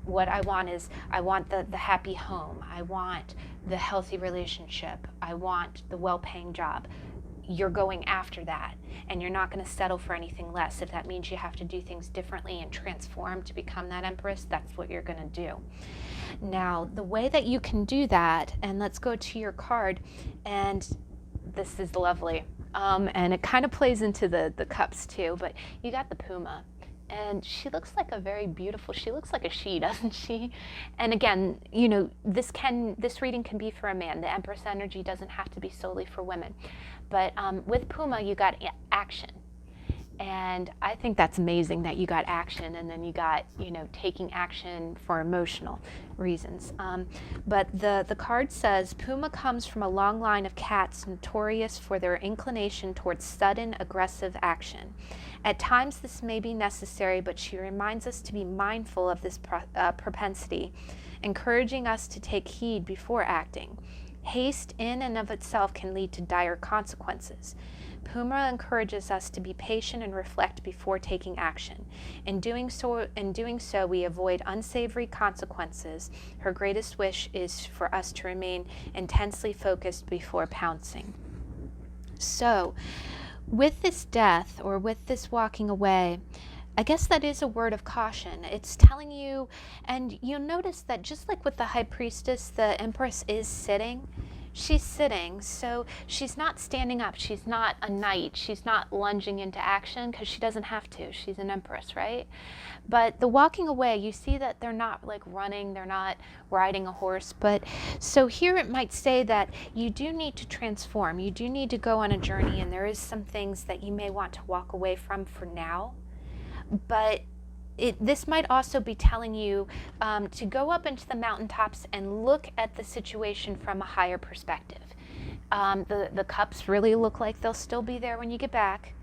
What I want is, I want the happy home. I want the healthy relationship. I want the well-paying job. You're going after that, and you're not going to settle for anything less. If that means you have to do things differently and transform to become that empress, that's what you're going to do. Now, the way that you can do that, and let's go to your card, and this is lovely, and it kind of plays into the cups too, but you got the puma. And she looks like a very beautiful, she looks like a she, doesn't she? And again, you know, this reading can be for a man. The Empress energy doesn't have to be solely for women. But with Puma, you got action. And I think that's amazing that you got action, and then you got, you know, taking action for emotional reasons. But the card says, Puma comes from a long line of cats notorious for their inclination towards sudden, aggressive action. At times this may be necessary, but she reminds us to be mindful of this propensity, encouraging us to take heed before acting. Haste in and of itself can lead to dire consequences. Puma encourages us to be patient and reflect before taking action. In doing so, we avoid unsavory consequences. Her greatest wish is for us to remain intensely focused before pouncing. So, with this death, or with this walking away, I guess that is a word of caution. It's telling you, and you'll notice that just like with the High Priestess, the Empress is sitting. She's sitting, so she's not standing up. She's not a knight. She's not lunging into action because she doesn't have to. She's an empress, right? But the walking away, you see that they're not like running. They're not riding a horse. But so here it might say that you do need to transform. You do need to go on a journey, and there is some things that you may want to walk away from for now. But this might also be telling you to go up into the mountaintops and look at the situation from a higher perspective. The cups really look like they'll still be there when you get back.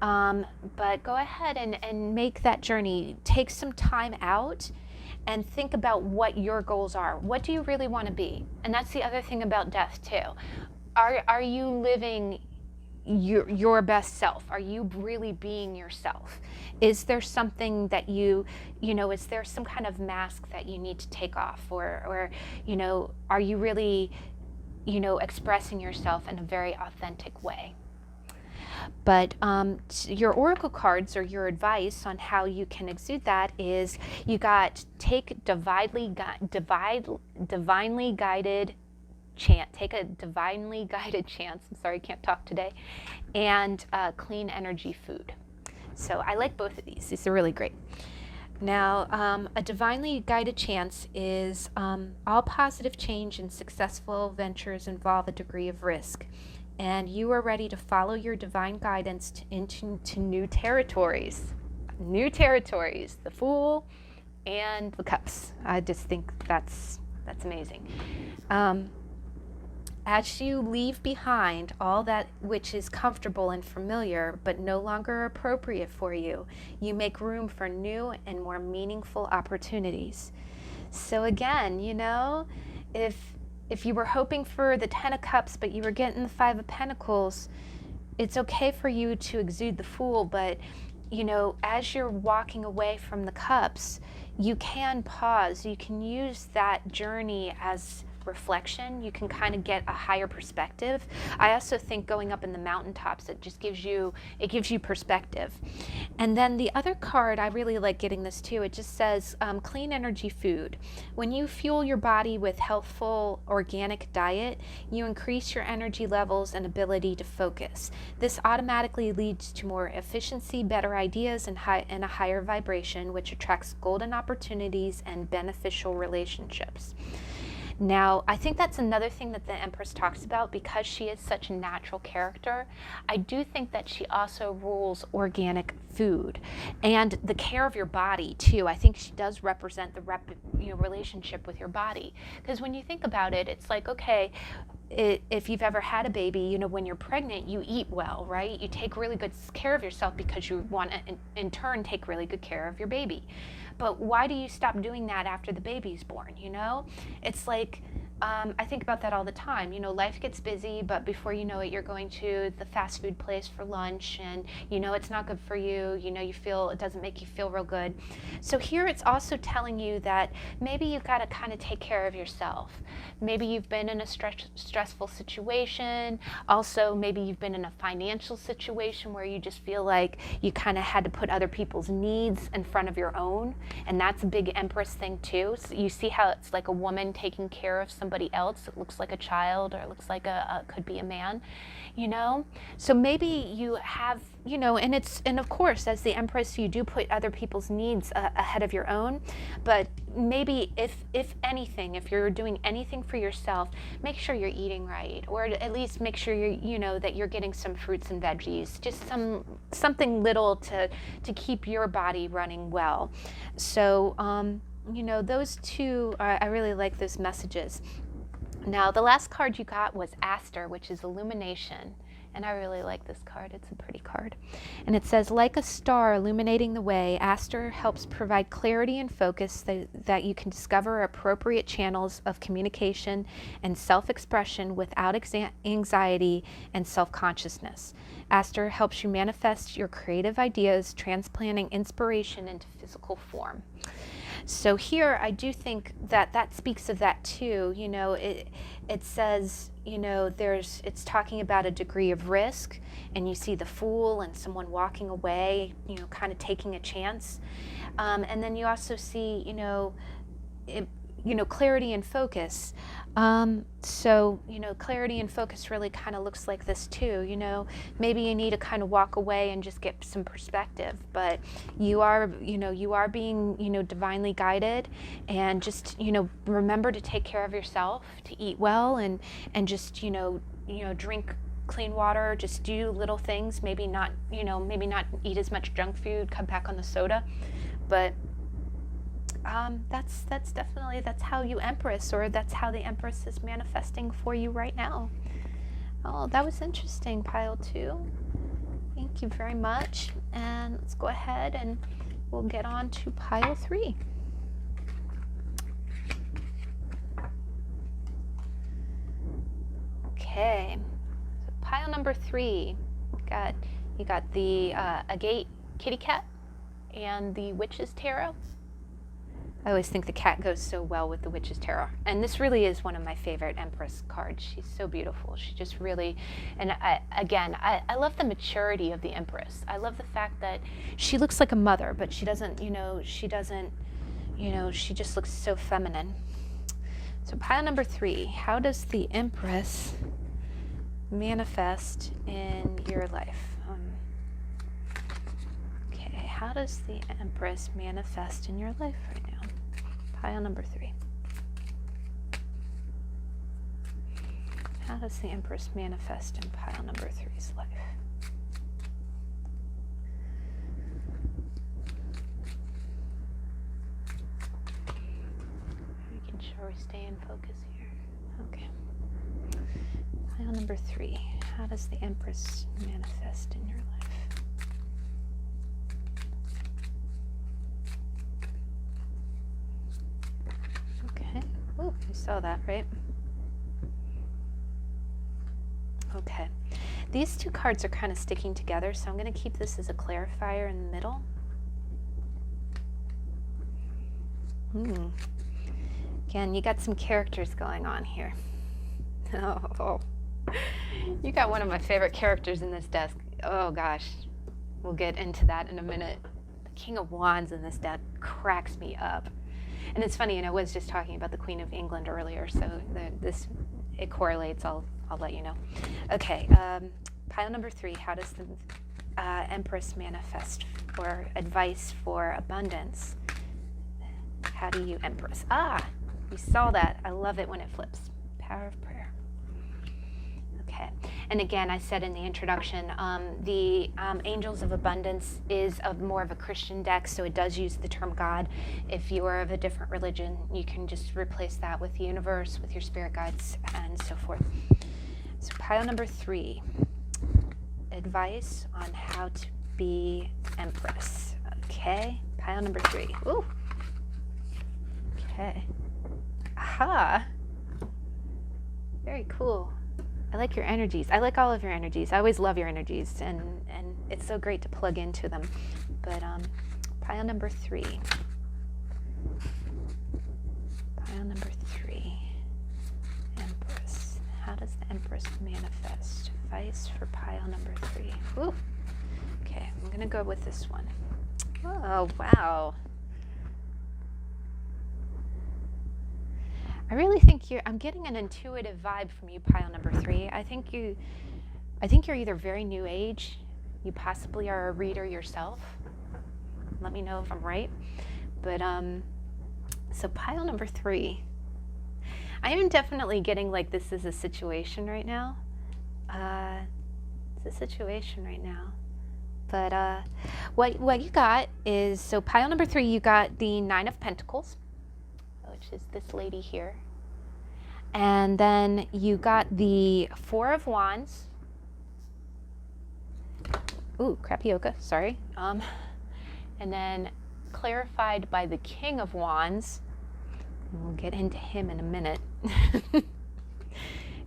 But go ahead and make that journey. Take some time out and think about what your goals are. What do you really want to be? And that's the other thing about death too. Are you living your best self? Are you really being yourself? Is there something that you know, is there some kind of mask that you need to take off? Or you know, are you really, you know, expressing yourself in a very authentic way? But your oracle cards, or your advice on how you can exude that, is you got take divinely guided chant. Take a divinely guided chance. I'm sorry, I can't talk today. And clean energy food. So I like both of these. These are really great. Now, a divinely guided chance is all positive change and successful ventures involve a degree of risk. And you are ready to follow your divine guidance into new territories. New territories. The Fool and the Cups. I just think that's amazing. As you leave behind all that which is comfortable and familiar but no longer appropriate for you, you make room for new and more meaningful opportunities. So again, you know, if you were hoping for the Ten of Cups but you were getting the Five of Pentacles, it's okay for you to exude the Fool, but you know, as you're walking away from the Cups, you can pause. You can use that journey as reflection. You can kind of get a higher perspective. I also think going up in the mountaintops, it just gives you perspective. And then the other card, I really like getting this too. It just says clean energy food. When you fuel your body with healthful organic diet, you increase your energy levels and ability to focus. This automatically leads to more efficiency, better ideas, and a higher vibration, which attracts golden opportunities and beneficial relationships. Now, I think that's another thing that the Empress talks about, because she is such a natural character. I do think that she also rules organic food and the care of your body too. I think she does represent the relationship with your body, because when you think about it, it's like, okay, if you've ever had a baby, you know, when you're pregnant, you eat well, right? You take really good care of yourself because you want to, in turn, take really good care of your baby. but why do you stop doing that after the baby's born, you know? It's like, I think about that all the time. You know, life gets busy, but before you know it, you're going to the fast food place for lunch, and you know it's not good for you. You know, you feel it doesn't make you feel real good. So here it's also telling you that maybe you've got to kind of take care of yourself. Maybe you've been in a stressful situation. Also, maybe you've been in a financial situation where you just feel like you kind of had to put other people's needs in front of your own, and that's a big Empress thing too. So you see how it's like a woman taking care of somebody else. It looks like a child, or it looks like could be a man, you know? So maybe you have, you know, and of course, as the Empress, you do put other people's needs ahead of your own, but maybe if anything, if you're doing anything for yourself, make sure you're eating right, or at least make sure you know that you're getting some fruits and veggies, just something little to keep your body running well. So, you know, those two, I really like those messages. Now, the last card you got was Aster, which is Illumination. And I really like this card. It's a pretty card. And it says, like a star illuminating the way, Aster helps provide clarity and focus that you can discover appropriate channels of communication and self-expression without anxiety and self-consciousness. Aster helps you manifest your creative ideas, transplanting inspiration into physical form. So here I do think that speaks of that too. You know, it says, you know, it's talking about a degree of risk, and you see the Fool and someone walking away, you know, kind of taking a chance. And then you also see, you know, clarity and focus. So, you know, clarity and focus really kind of looks like this too. You know, maybe you need to kind of walk away and just get some perspective, but you are being, you know, divinely guided, and just, you know, remember to take care of yourself, to eat well, and just, you know, drink clean water, just do little things, maybe not eat as much junk food, cut back on the soda, but that's definitely, that's how you Empress, or that's how the Empress is manifesting for you right now. Oh, that was interesting, pile 2. Thank you very much. And let's go ahead and we'll get on to pile 3. Okay, so pile number 3, you got the Agate Kitty Cat and the Witch's Tarot. I always think the cat goes so well with the Witch's Tarot. And this really is one of my favorite Empress cards. She's so beautiful. She just really, and I love the maturity of the Empress. I love the fact that she looks like a mother, but she doesn't, she just looks so feminine. So pile number 3, how does the Empress manifest in your life? How does the Empress manifest in your life right now? Pile number 3. How does the Empress manifest in pile number 3's life? Making sure we stay in focus here. Okay. Pile number 3. How does the Empress manifest in your life? Oh, you saw that, right? Okay. These two cards are kind of sticking together, so I'm going to keep this as a clarifier in the middle. Again, you got some characters going on here. Oh, you got one of my favorite characters in this deck. Oh gosh, we'll get into that in a minute. The King of Wands in this deck cracks me up. And it's funny, and I was just talking about the Queen of England earlier, so it correlates. I'll let you know. Okay, pile number 3. How does the Empress manifest, or advice for abundance? How do you Empress? You saw that. I love it when it flips. Power of prayer. Okay, and again, I said in the introduction, the Angels of Abundance is more of a Christian deck, so it does use the term God. If you are of a different religion, you can just replace that with the universe, with your spirit guides, and so forth. So pile number 3, advice on how to be Empress. Okay, pile number 3. Ooh, Okay. Aha. Very cool. I like your energies. I like all of your energies. I always love your energies, and it's so great to plug into them. But pile number 3. Pile number 3. Empress. How does the Empress manifest? Advice for pile number 3. Whew. Okay, I'm gonna go with this one. Oh wow. I really think I'm getting an intuitive vibe from you, pile number 3. I think you're either very new age, you possibly are a reader yourself. Let me know if I'm right. But so pile number 3. I am definitely getting like this is a situation right now. It's a situation right now. But what you got is, so pile number 3, you got the 9 of Pentacles, which is this lady here. And then you got the 4 of Wands. Ooh, crapioca, sorry. And then clarified by the King of Wands. And we'll get into him in a minute.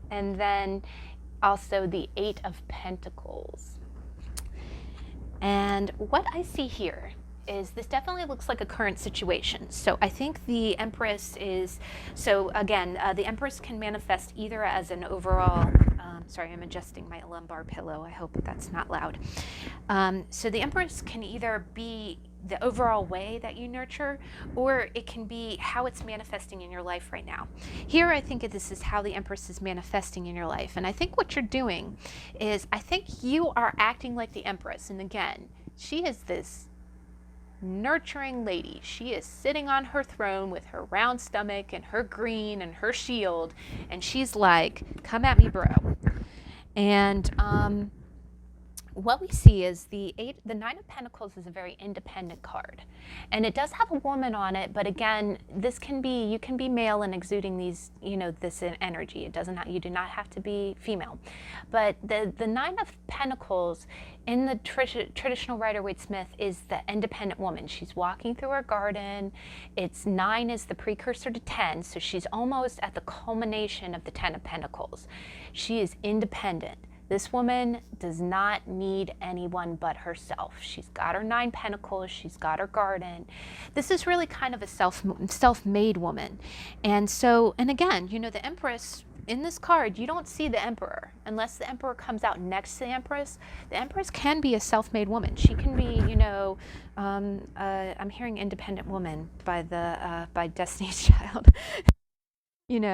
And then also the 8 of Pentacles. And what I see here is this definitely looks like a current situation. So I think the Empress is, so again, the Empress can manifest either as an overall, sorry, I'm adjusting my lumbar pillow. I hope that's not loud. So the Empress can either be the overall way that you nurture, or it can be how it's manifesting in your life right now. Here, I think this is how the Empress is manifesting in your life. And I think what you're doing is, I think you are acting like the Empress. And again, she is this nurturing lady. She is sitting on her throne with her round stomach and her green and her shield. And she's like, come at me, bro. And what we see is the 9 of Pentacles is a very independent card, and it does have a woman on it. But again, this can be, you can be male and exuding these, this energy. It doesn't. You do not have to be female. But the 9 of Pentacles in the traditional Rider-Waite Smith is the independent woman. She's walking through her garden. It's 9 is the precursor to 10, so she's almost at the culmination of the 10 of Pentacles. She is independent. This woman does not need anyone but herself. She's got her 9 pentacles. She's got her garden. This is really kind of a self-made woman. And so, and again, the Empress, in this card, you don't see the Emperor. Unless the Emperor comes out next to the Empress can be a self-made woman. She can be, I'm hearing independent woman by Destiny's Child. The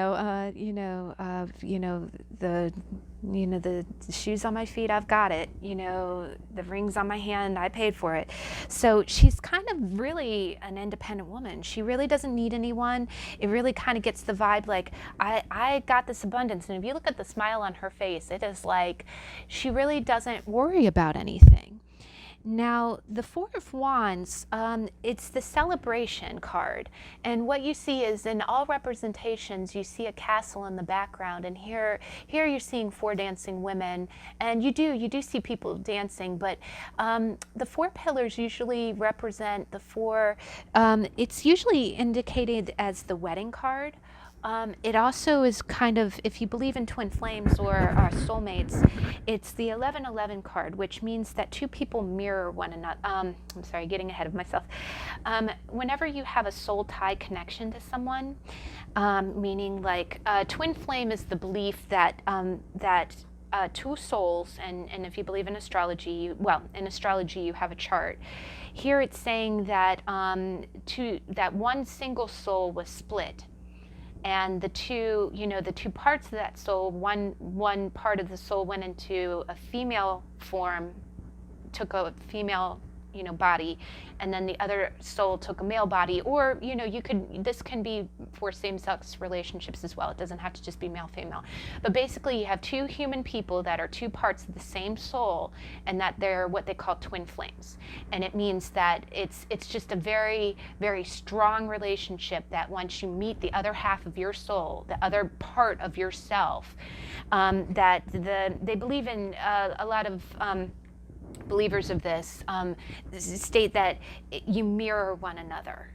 shoes on my feet, I've got it. The rings on my hand, I paid for it. So she's kind of really an independent woman. She really doesn't need anyone. It really kind of gets the vibe like, I got this abundance. And if you look at the smile on her face, it is like she really doesn't worry about anything. Now, the 4 of Wands, it's the celebration card. And what you see is in all representations, you see a castle in the background. And here you're seeing 4 dancing women. And you do see people dancing. But the 4 pillars usually represent the 4, it's usually indicated as the wedding card. It also is kind of, if you believe in twin flames or soulmates, it's the 1111 card, which means that 2 people mirror one another. I'm sorry, getting ahead of myself. Whenever you have a soul tie connection to someone, meaning like twin flame is the belief that 2 souls, and if you believe in astrology, in astrology you have a chart. Here it's saying that that one single soul was split. And the two parts of that soul, one part of the soul went into a female form, took a female, body, and then the other soul took a male body. Or, this can be for same-sex relationships as well. It doesn't have to just be male-female. But basically, you have 2 human people that are 2 parts of the same soul, and that they're what they call twin flames. And it means that it's just a very, very strong relationship that once you meet the other half of your soul, the other part of yourself, that they believe in a lot of believers of this state that you mirror one another.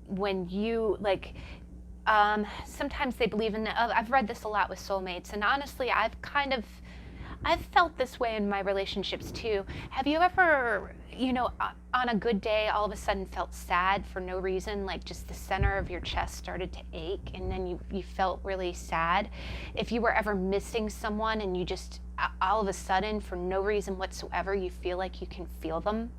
when you like, sometimes they believe in, I've read this a lot with soulmates, and honestly, I've felt this way in my relationships too. Have you ever, on a good day, all of a sudden felt sad for no reason, like just the center of your chest started to ache, and then you felt really sad? If you were ever missing someone and you just, all of a sudden, for no reason whatsoever, you feel like you can feel them.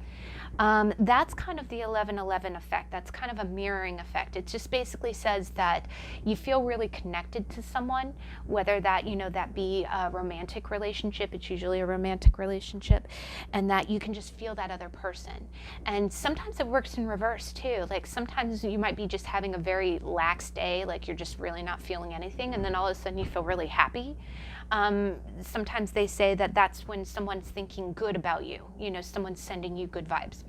That's kind of the 11-11 effect. That's kind of a mirroring effect. It just basically says that you feel really connected to someone, whether that, that be a romantic relationship, it's usually a romantic relationship, and that you can just feel that other person. And sometimes it works in reverse too. Like sometimes you might be just having a very lax day, like you're just really not feeling anything, and then all of a sudden you feel really happy. Sometimes they say that that's when someone's thinking good about you, someone's sending you good vibes.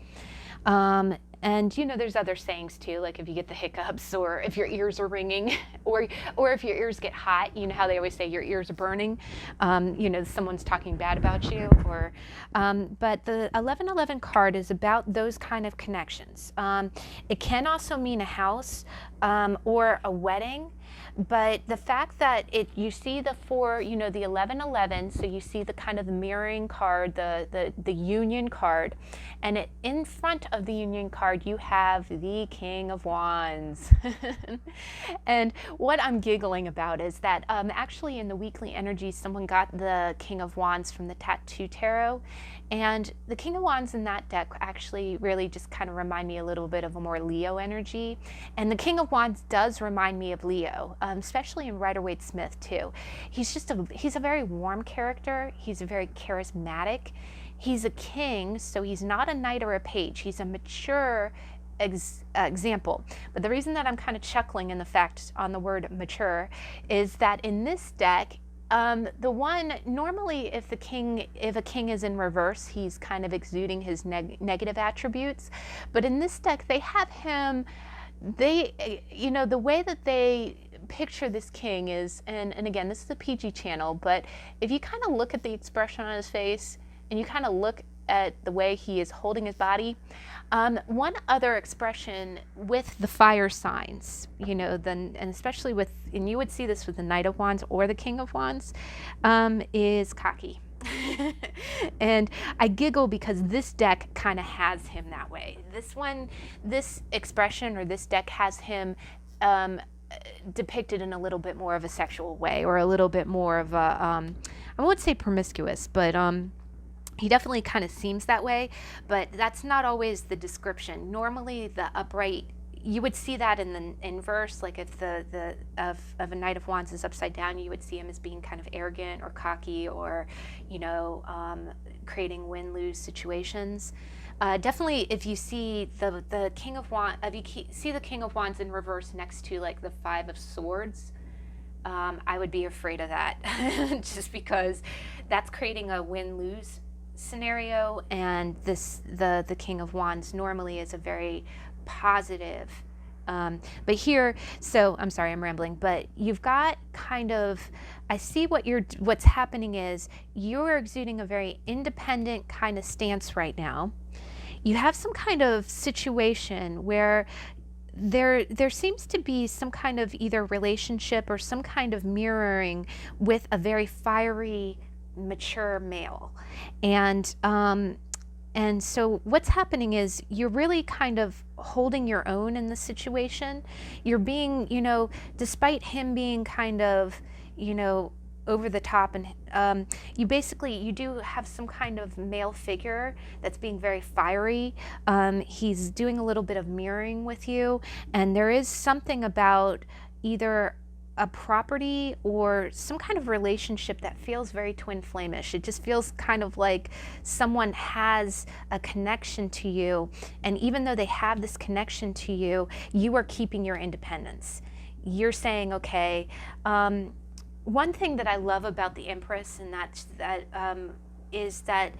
And there's other sayings too, like if you get the hiccups, or if your ears are ringing, or if your ears get hot, how they always say your ears are burning, someone's talking bad about you. Or, but the 11-11 card is about those kind of connections. It can also mean a house, or a wedding. But the fact that you see the four, the 11-11, so you see the kind of the mirroring card, the union card, and in front of the union card you have the King of Wands. And what I'm giggling about is that actually in the weekly energy, someone got the King of Wands from the Tattoo Tarot, and the King of Wands in that deck actually really just kind of remind me a little bit of a more Leo energy. And the King of Wands does remind me of Leo, especially in Rider-Waite Smith too. He's a very warm character. He's a very charismatic. He's a king, so he's not a knight or a page. He's a mature example. But the reason that I'm kind of chuckling in the fact on the word mature is that in this deck, the one, normally if a king is in reverse, he's kind of exuding his negative attributes. But in this deck, they have him, the way that they picture this king is, and again, this is a PG channel, but if you kind of look at the expression on his face, and you kind of look at the way he is holding his body, one other expression with the fire signs, and especially and you would see this with the Knight of Wands or the King of Wands, is cocky. And I giggle because this deck kind of has him that way. This expression or this deck has him depicted in a little bit more of a sexual way, or a little bit more of a, I would say promiscuous, but he definitely kind of seems that way, but that's not always the description. Normally the upright, you would see that in the inverse, like if of a Knight of Wands is upside down, you would see him as being kind of arrogant or cocky, or creating win-lose situations. Definitely if you see the King of Wands, if you see the King of Wands in reverse next to like the Five of Swords, I would be afraid of that just because that's creating a win-lose scenario, and the King of Wands normally is a very positive, but here, so I'm sorry, I'm rambling, but you've got kind of, I see what's happening is you're exuding a very independent kind of stance right now. You have some kind of situation where there seems to be some kind of either relationship or some kind of mirroring with a very fiery, mature male. And so what's happening is you're really kind of holding your own in the situation. You're being, despite him being kind of, over the top, and you do have some kind of male figure that's being very fiery. He's doing a little bit of mirroring with you, and there is something about either a property or some kind of relationship that feels very twin flamish. It just feels kind of like someone has a connection to you, and even though they have this connection to you, you are keeping your independence. You're saying, okay, one thing that I love about the Empress, and is that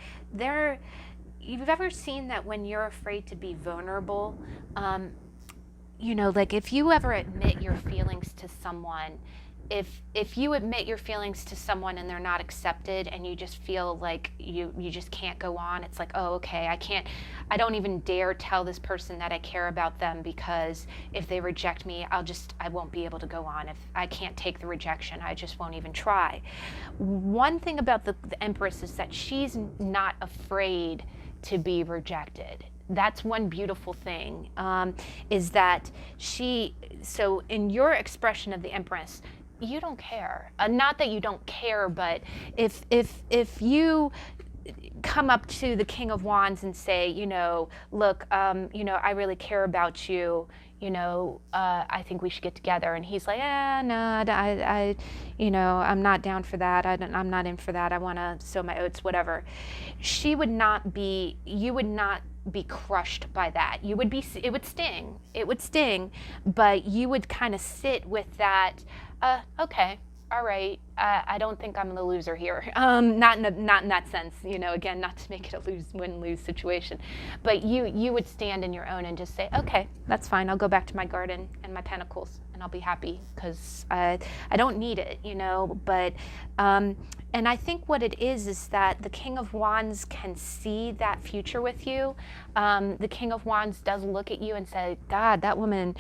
you've ever seen that when you're afraid to be vulnerable, like if you ever admit your feelings to someone, if you admit your feelings to someone and they're not accepted, and you just feel like you just can't go on, it's like, oh, okay, I don't even dare tell this person that I care about them, because if they reject me, I won't be able to go on. If I can't take the rejection, I just won't even try. One thing about the Empress is that she's not afraid to be rejected. That's one beautiful thing, is that so in your expression of the Empress, you don't care. Not that you don't care, but if you come up to the King of Wands and say, look, I really care about you, I think we should get together. And he's like, no, I'm not down for that. I'm not in for that. I want to sow my oats, whatever. You would not be crushed by that. It would sting, but you would kind of sit with that, okay, all right, I don't think I'm the loser here. Not in that sense, again, not to make it a win-lose situation, but you would stand in your own and just say, okay, that's fine. I'll go back to my garden and my pentacles, and I'll be happy, because I don't need it, but, and I think what it is that the King of Wands can see that future with you. The King of Wands does look at you and say, God, that woman,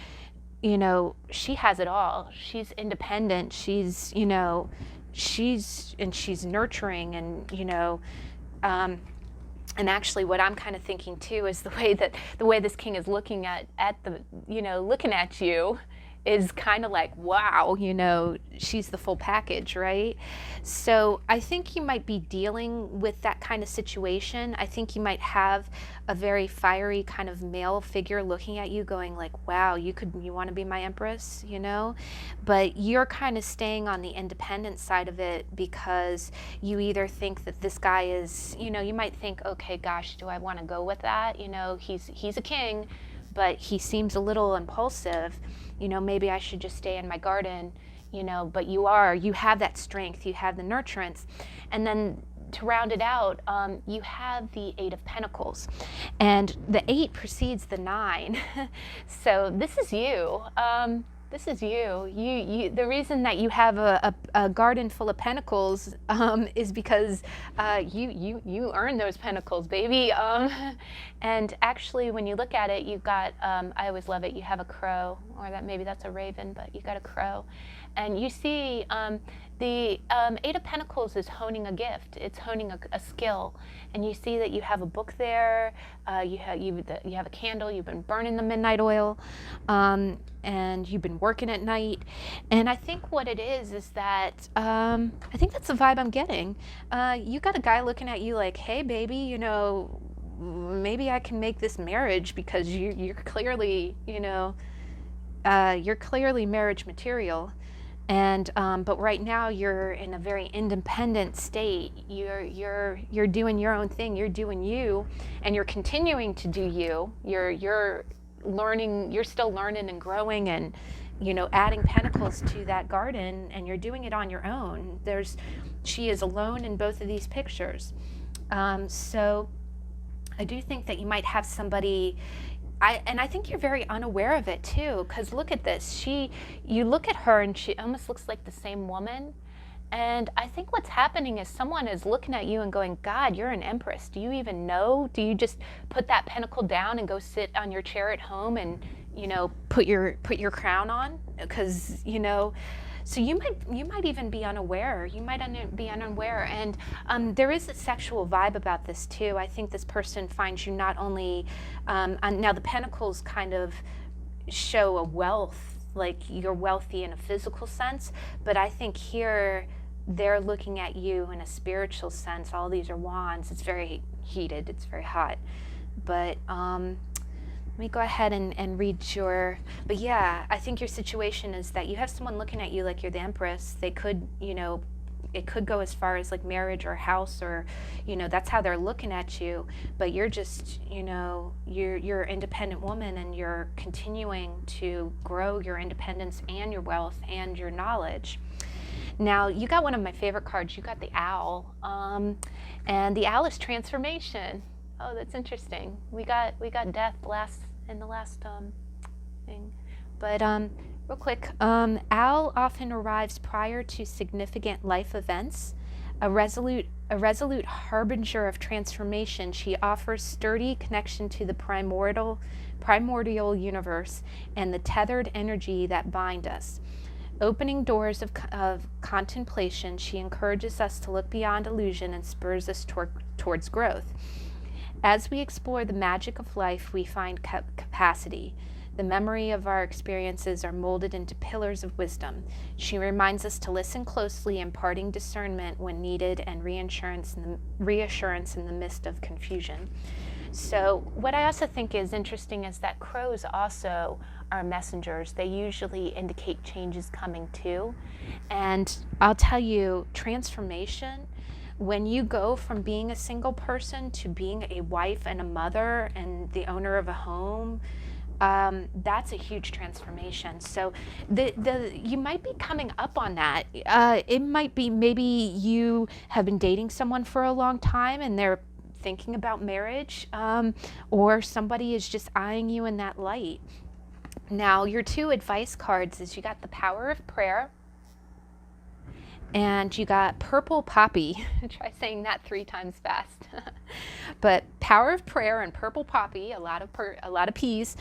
she has it all. She's independent. She's nurturing, and, and actually what I'm kind of thinking too is the way this king is looking at looking at you is kind of like, wow, she's the full package, right? So I think you might be dealing with that kind of situation. I think you might have a very fiery kind of male figure looking at you going like, wow, you want to be my Empress, but you're kind of staying on the independent side of it, because you either think that this guy is, you might think, okay, gosh, do I want to go with that? He's a king, but he seems a little impulsive. Maybe I should just stay in my garden, but you have that strength, you have the nurturance. And then to round it out, you have the 8 of Pentacles, and the 8 precedes the 9. So this is you. This is you. The reason that you have a garden full of pentacles is because you earned those pentacles, baby. And actually, when you look at it, you've got, I always love it, you have a crow, or maybe that's a raven, but you got a crow. And you see the 8 of Pentacles is honing a gift. It's honing a skill. And you see that you have a book there. You have a candle. You've been burning the midnight oil. And you've been working at night. And I think what it is that, I think that's the vibe I'm getting. You got a guy looking at you like, hey, baby, maybe I can make this marriage, because you're clearly, you're clearly marriage material. And but right now you're in a very independent state. You're doing your own thing. You're doing you, and you're continuing to do you. You're learning. You're still learning and growing, and adding pentacles to that garden. And you're doing it on your own. She is alone in both of these pictures. So I do think that you might have somebody. I think you're very unaware of it too, because look at this. You look at her and she almost looks like the same woman. And I think what's happening is someone is looking at you and going, God, you're an Empress. Do you even know? Do you just put that pentacle down and go sit on your chair at home and, put your crown on? Because, so you might even be unaware. You might be unaware. And there is a sexual vibe about this too. I think this person finds you not only, now the pentacles kind of show a wealth, like you're wealthy in a physical sense, but I think here they're looking at you in a spiritual sense. All these are wands. It's very heated. It's very hot. But let me go ahead and read but yeah, I think your situation is that you have someone looking at you like you're the Empress. They could, it could go as far as like marriage or house, or, that's how they're looking at you. But you're just, you're an independent woman, and you're continuing to grow your independence and your wealth and your knowledge. Now, you got one of my favorite cards. You got the owl, and the owl is transformation. Oh, that's interesting. We got death in the last thing, but Real quick, Al often arrives prior to significant life events. A resolute harbinger of transformation, she offers sturdy connection to the primordial universe and the tethered energy that bind us. Opening doors of contemplation, she encourages us to look beyond illusion and spurs us towards growth. As we explore the magic of life, we find capacity. The memory of our experiences are molded into pillars of wisdom. She reminds us to listen closely, imparting discernment when needed and reassurance in the midst of confusion. So what I also think is interesting is that crows also are messengers. They usually indicate changes coming too. And I'll tell you, transformation, when you go from being a single person to being a wife and a mother and the owner of a home, that's a huge transformation. So you might be coming up on that. It might be maybe you have been dating someone for a long time and they're thinking about marriage, or somebody is just eyeing you in that light. Now, your two advice cards is you got the Power of Prayer and you got Purple Poppy. Try saying that 3 times fast. But Power of Prayer and Purple Poppy, a lot of P's.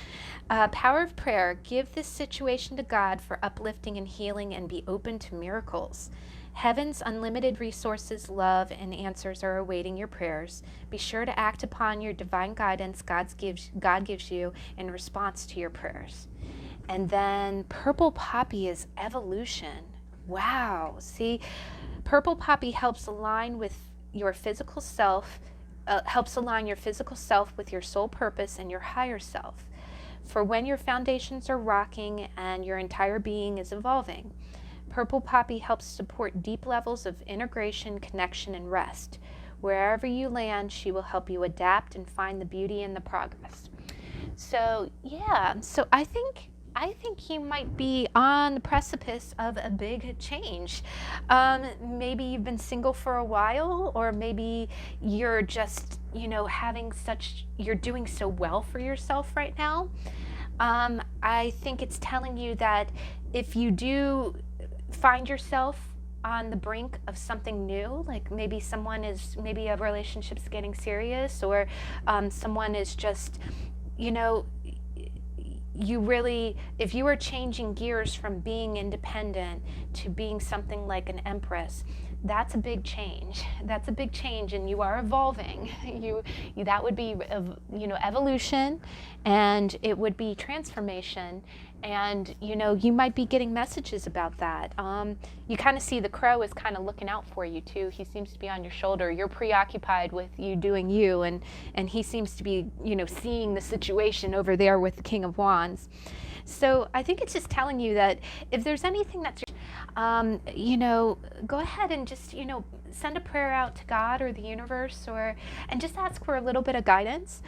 Power of Prayer, give this situation to God for uplifting and healing and be open to miracles. Heaven's unlimited resources, love, and answers are awaiting your prayers. Be sure to act upon your divine guidance God gives you in response to your prayers. And then Purple Poppy is evolution. Wow. See, Purple Poppy helps align with your physical self, with your soul purpose and your higher self. For when your foundations are rocking and your entire being is evolving. Purple Poppy helps support deep levels of integration, connection, and rest. Wherever you land, she will help you adapt and find the beauty in the progress. So, yeah, so I think you might be on the precipice of a big change. Maybe you've been single for a while, or maybe you're just, you're doing so well for yourself right now. I think it's telling you that if you do find yourself on the brink of something new, like maybe a relationship's getting serious, or someone is just, if you are changing gears from being independent to being something like an empress, that's a big change. That's a big change, and you are evolving. That would be, evolution, and it would be transformation. And, you might be getting messages about that. You kind of see the crow is kind of looking out for you, too. He seems to be on your shoulder. You're preoccupied with you doing you, and he seems to be, seeing the situation over there with the King of Wands. So I think it's just telling you that if there's anything that's, go ahead and just, send a prayer out to God or the universe, and just ask for a little bit of guidance.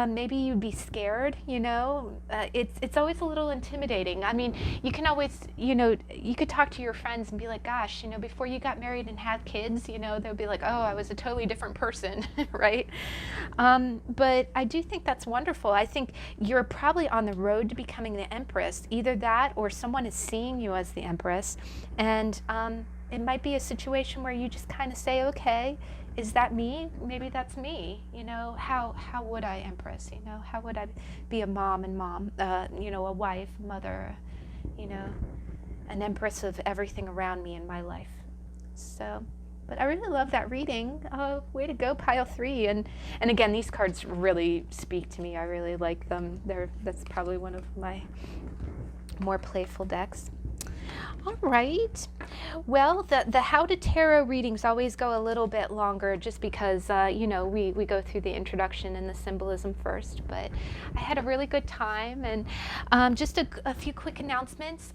Maybe you'd be scared, it's always a little intimidating. I mean, you can always, you could talk to your friends and be like, gosh, before you got married and had kids, they'll be like, oh, I was a totally different person, right? But I do think that's wonderful. I think you're probably on the road to becoming the Empress. Either that or someone is seeing you as the Empress, and it might be a situation where you just kind of say, okay, is that me? Maybe that's me. How would I Empress? How would I be a mom, a wife, mother, an Empress of everything around me in my life. So, but I really love that reading. Way to go, pile 3. And again, these cards really speak to me. I really like them. That's probably one of my more playful decks. All right. Well, the How to Tarot readings always go a little bit longer just because, we go through the introduction and the symbolism first. But I had a really good time. And just a few quick announcements.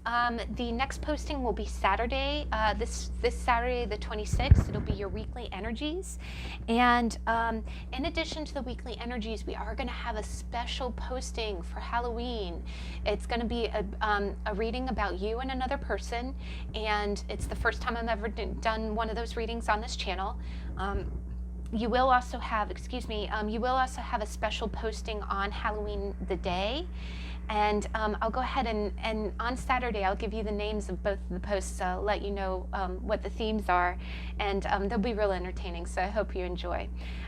The next posting will be Saturday, this Saturday, the 26th. It'll be your weekly energies. And in addition to the weekly energies, we are going to have a special posting for Halloween. It's going to be a reading about you and another person, and it's the first time I've ever done one of those readings on this channel. you will also have, you will also have a special posting on Halloween the day. And I'll go ahead and on Saturday, I'll give you the names of both of the posts, let you know what the themes are, and they'll be real entertaining, so I hope you enjoy.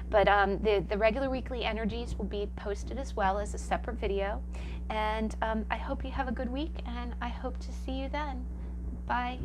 But the regular weekly energies will be posted as well as a separate video, and I hope you have a good week, and I hope to see you then. Bye.